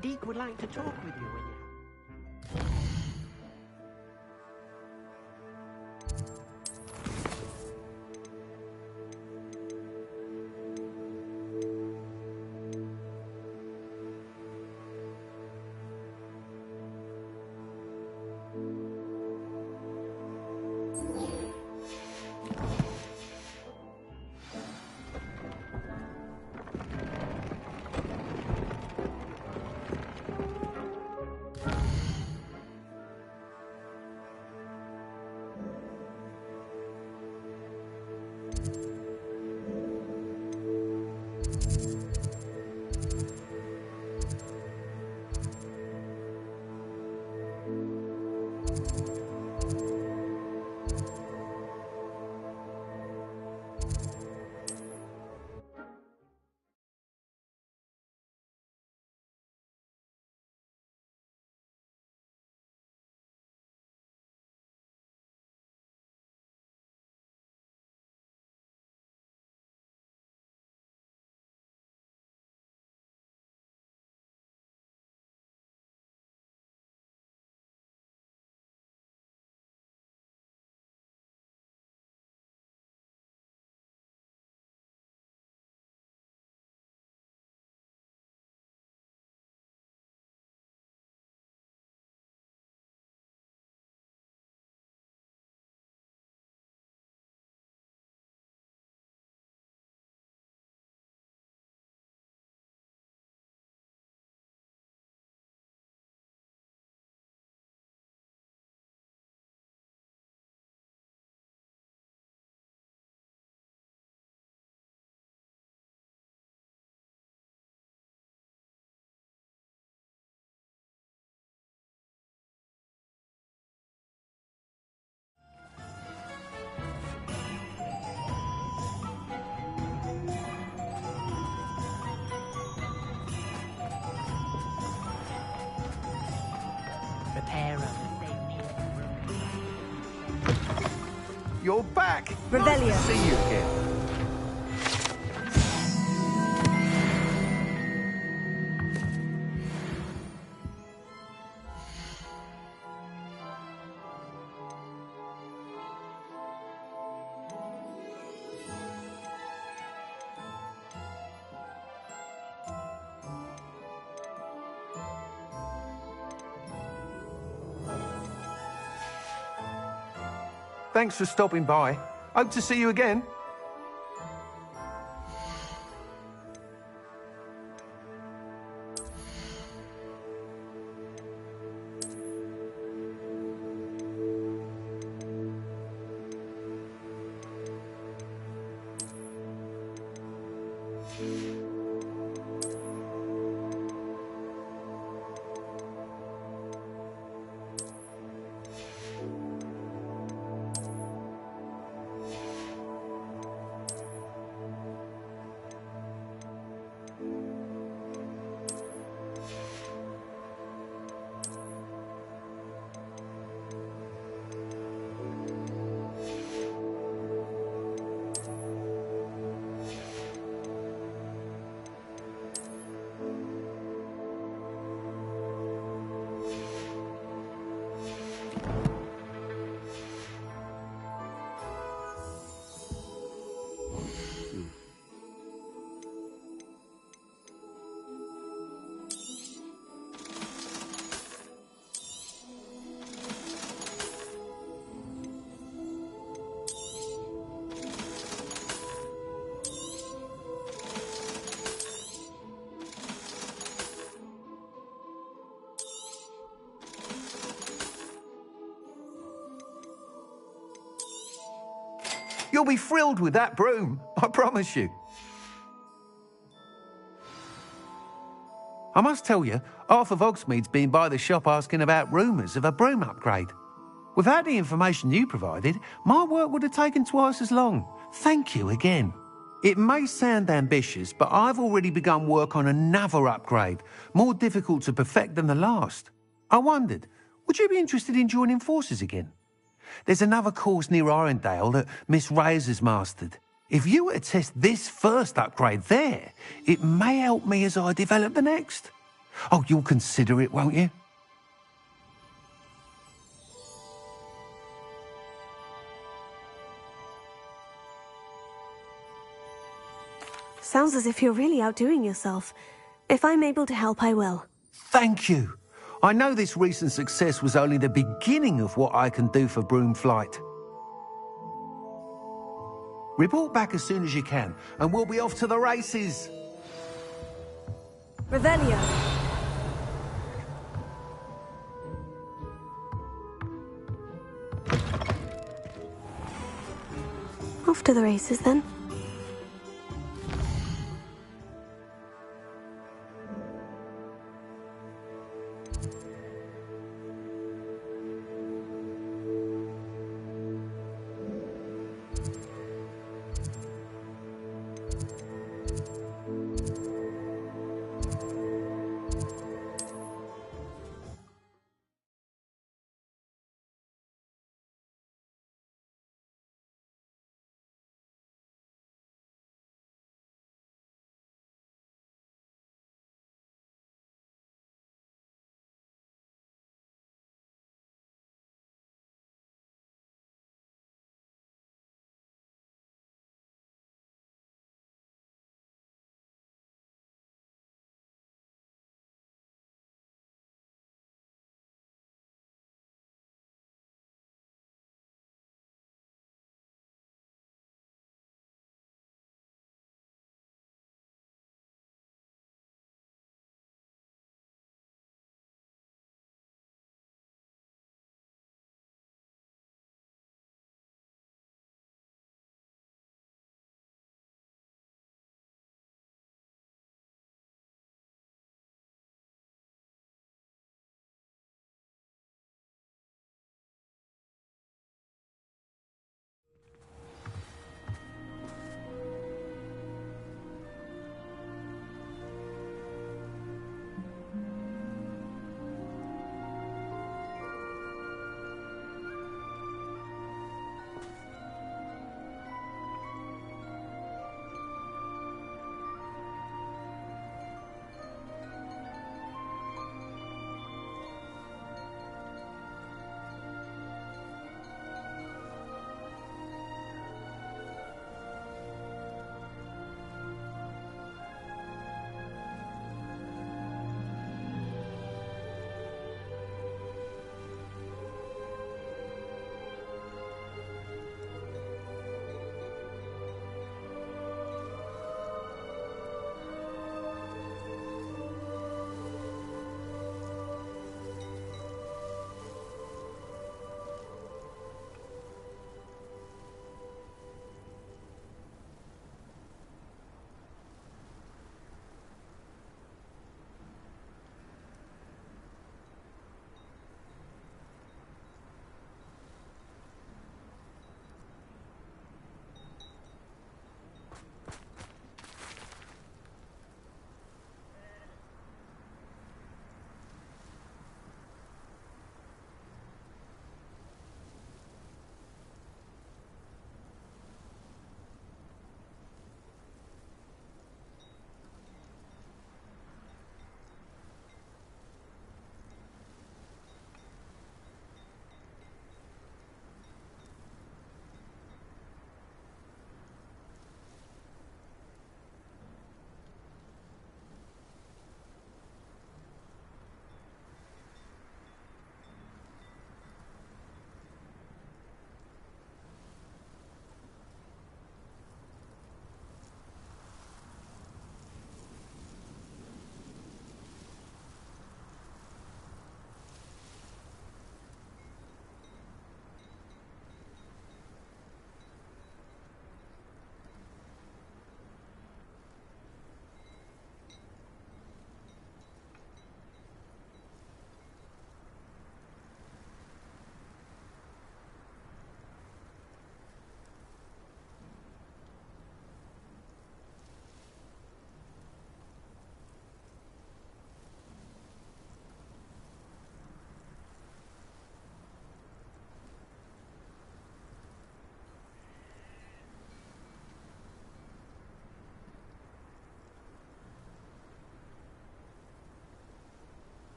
Deke would like to talk with you when you... You're back! Revelio. Nice to see you again. Thanks for stopping by. Hope to see you again. You'll be thrilled with that broom, I promise you. I must tell you, half of Hogsmeade's been by the shop asking about rumours of a broom upgrade. Without the information you provided, my work would have taken twice as long. Thank you again. It may sound ambitious, but I've already begun work on another upgrade, more difficult to perfect than the last. I wondered, would you be interested in joining forces again? There's another course near Arendale that Miss Reyes has mastered. If you were to test this first upgrade there, it may help me as I develop the next. Oh, you'll consider it, won't you? Sounds as if you're really outdoing yourself. If I'm able to help, I will. Thank you. I know this recent success was only the beginning of what I can do for broom flight. Report back as soon as you can, and we'll be off to the races. Revelio. Off to the races, then.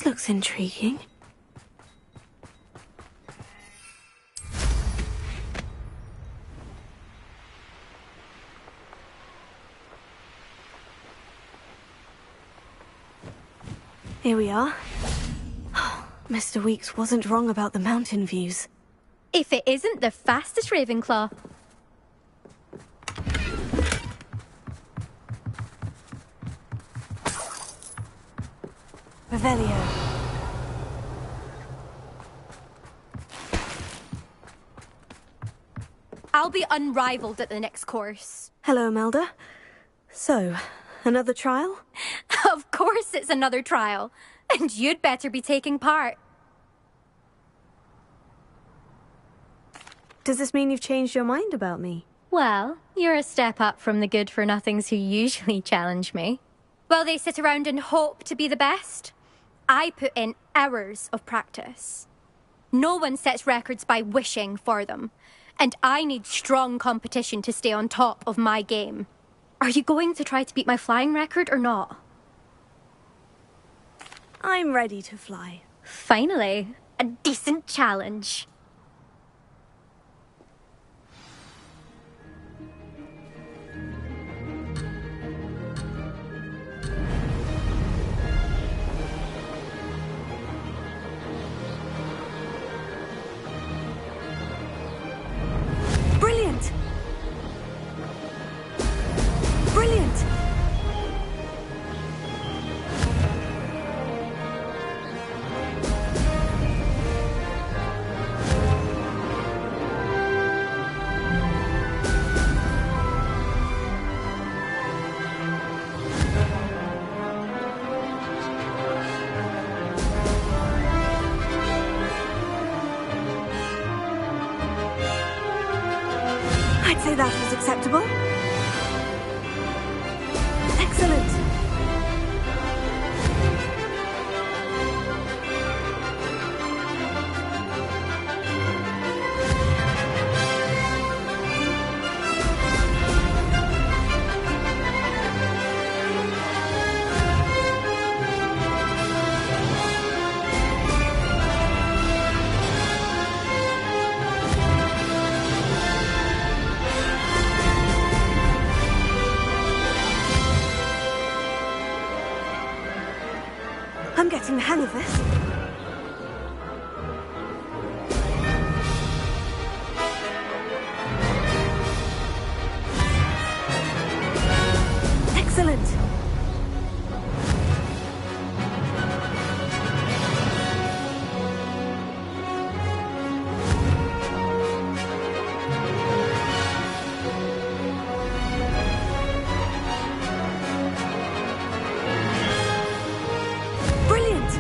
looks intriguing. Here we are. Mr. Weeks wasn't wrong about the mountain views. If it isn't the fastest Ravenclaw. Revelio. I'll be unrivaled at the next course. Hello, Imelda. So, another trial? Of course it's another trial. And you'd better be taking part. Does this mean you've changed your mind about me? Well, you're a step up from the good-for-nothings who usually challenge me. While they sit around and hope to be the best, I put in hours of practice. No one sets records by wishing for them, and I need strong competition to stay on top of my game. Are you going to try to beat my flying record or not? I'm ready to fly. Finally, a decent challenge. Brilliant! Brilliant! I'd say that was acceptable. Excellent. I'm getting the hang of this. Excellent. Brilliant.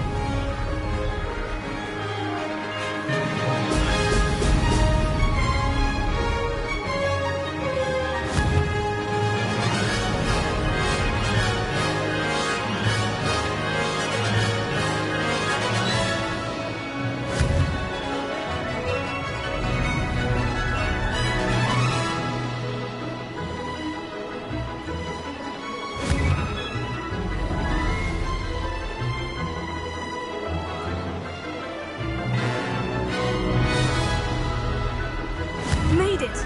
Made it.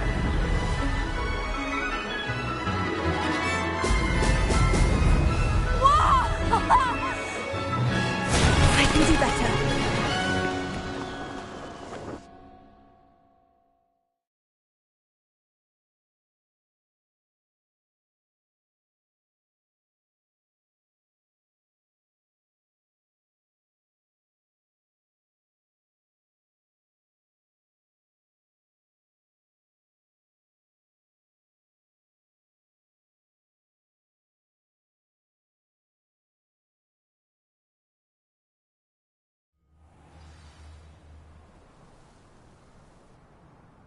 I can do better.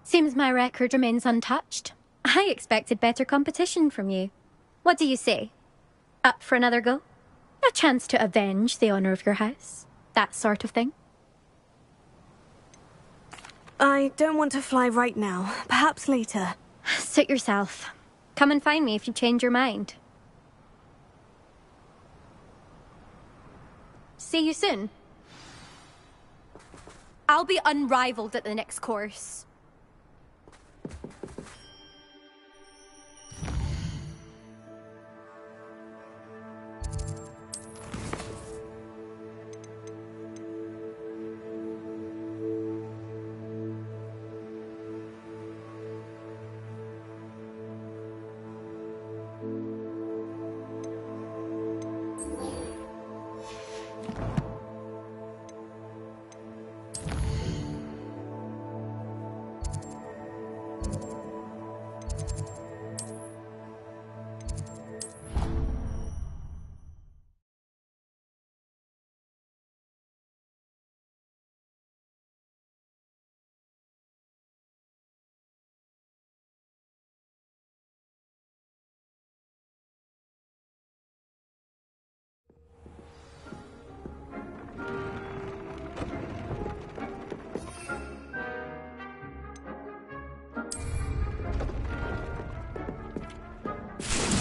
Seems my record remains untouched. I expected better competition from you. What do you say? Up for another go? A chance to avenge the honor of your house? That sort of thing? I don't want to fly right now. Perhaps later. Suit yourself. Come and find me if you change your mind. See you soon. I'll be unrivaled at the next course.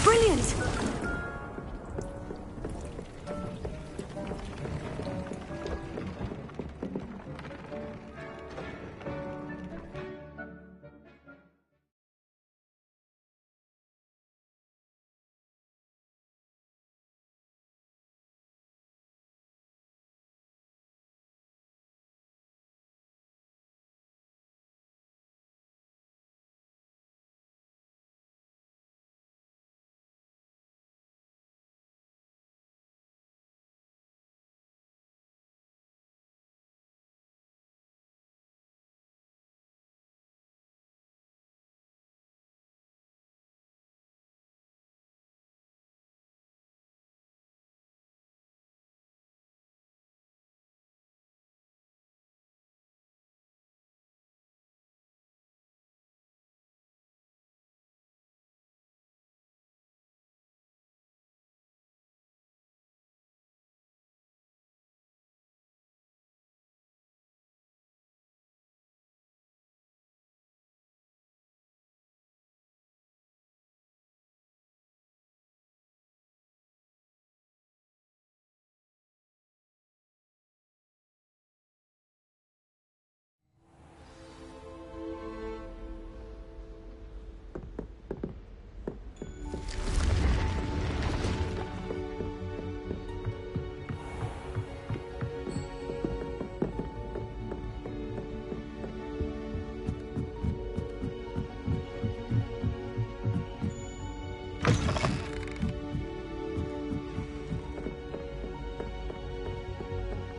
Brilliant!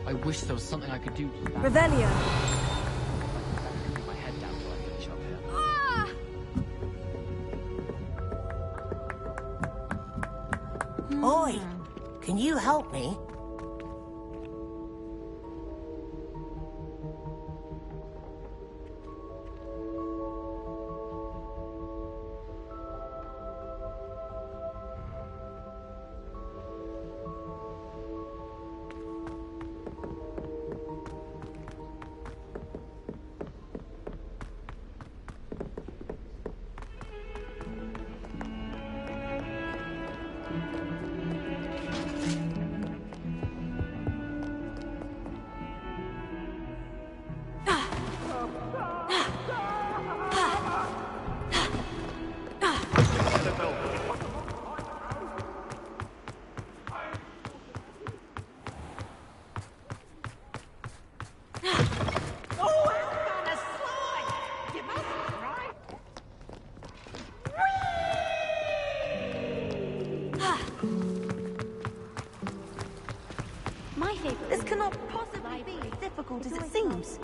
I wish there was something I could do to that. Revelio. My head down till I finish up here. Oi! Can you help me? My favourite. This cannot possibly be as difficult as it seems.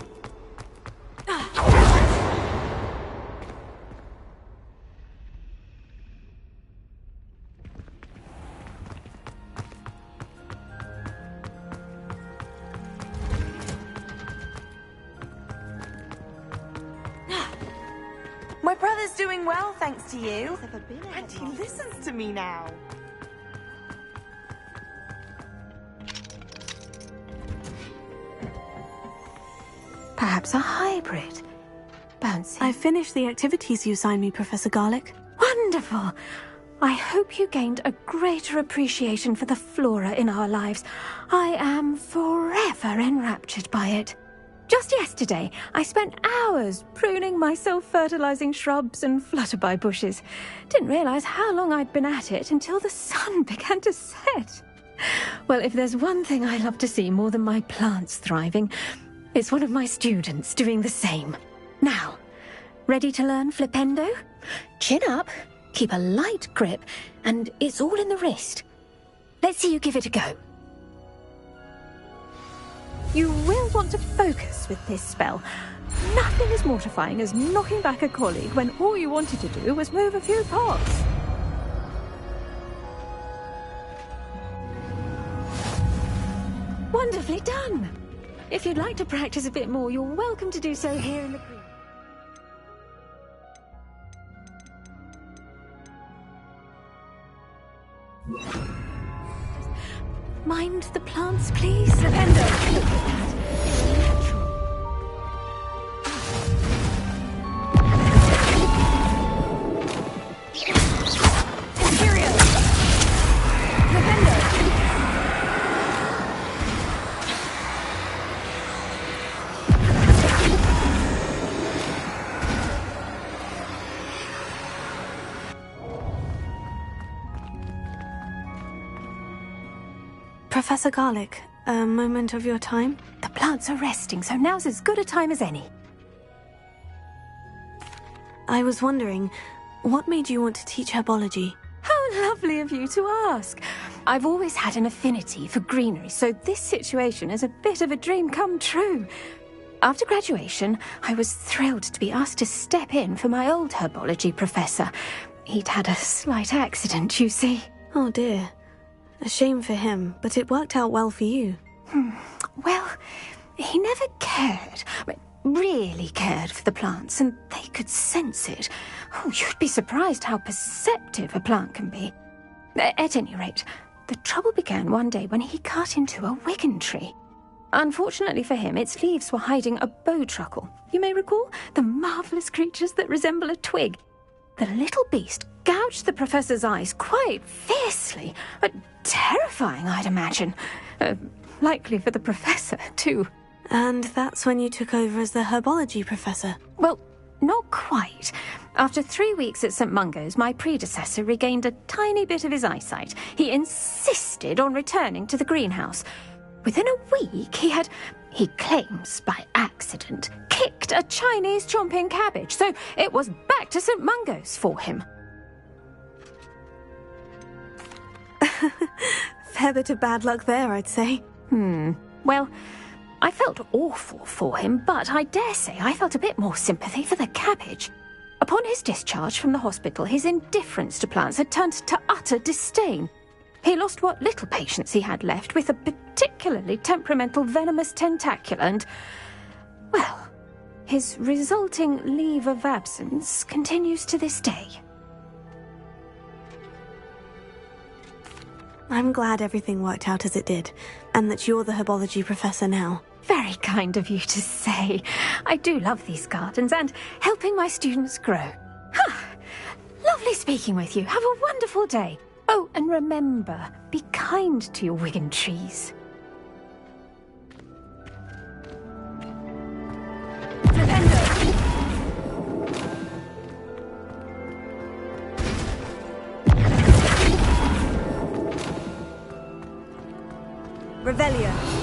My brother's doing well, thanks to you. And he listens to me now. Perhaps a hybrid. Bouncy. I finished the activities you assigned me, Professor Garlick. Wonderful! I hope you gained a greater appreciation for the flora in our lives. I am forever enraptured by it. Just yesterday, I spent hours pruning my self-fertilizing shrubs and flutterby bushes. Didn't realize how long I'd been at it until the sun began to set. Well, if there's one thing I love to see more than my plants thriving, it's one of my students doing the same. Now, ready to learn Flipendo? Chin up, keep a light grip, and it's all in the wrist. Let's see you give it a go. You will want to focus with this spell. Nothing as mortifying as knocking back a colleague when all you wanted to do was move a few pots. Wonderfully done! If you'd like to practice a bit more, you're welcome to do so here in the green. Mind the plants, please. Flipendo, look at that. It's natural. Interior. Flipendo. Professor Garlick, a moment of your time? The plants are resting, so now's as good a time as any. I was wondering, what made you want to teach herbology? How lovely of you to ask. I've always had an affinity for greenery, so this situation is a bit of a dream come true. After graduation, I was thrilled to be asked to step in for my old herbology professor. He'd had a slight accident, you see. Oh dear. A shame for him, but it worked out well for you. Well, he never cared, really cared for the plants, and they could sense it. Oh, you'd be surprised how perceptive a plant can be. At any rate, the trouble began one day when he cut into a wigan tree. Unfortunately for him, its leaves were hiding a bowtruckle. You may recall the marvellous creatures that resemble a twig. The little beast gouged the professor's eyes quite fiercely. Terrifying, I'd imagine. Likely for the professor, too. And that's when you took over as the herbology professor? Well, not quite. After 3 weeks at St. Mungo's, my predecessor regained a tiny bit of his eyesight. He insisted on returning to the greenhouse. Within a week, he claims by accident, kicked a Chinese chomping cabbage, so it was back to St. Mungo's for him. Fair bit of bad luck there, I'd say. Well, I felt awful for him, but I dare say I felt a bit more sympathy for the cabbage. Upon his discharge from the hospital, his indifference to plants had turned to utter disdain. He lost what little patience he had left with a particularly temperamental venomous tentacula and, well, his resulting leave of absence continues to this day. I'm glad everything worked out as it did, and that you're the herbology professor now. Very kind of you to say. I do love these gardens and helping my students grow. Lovely speaking with you. Have a wonderful day. Oh, and remember, be kind to your wigan trees. Revelio.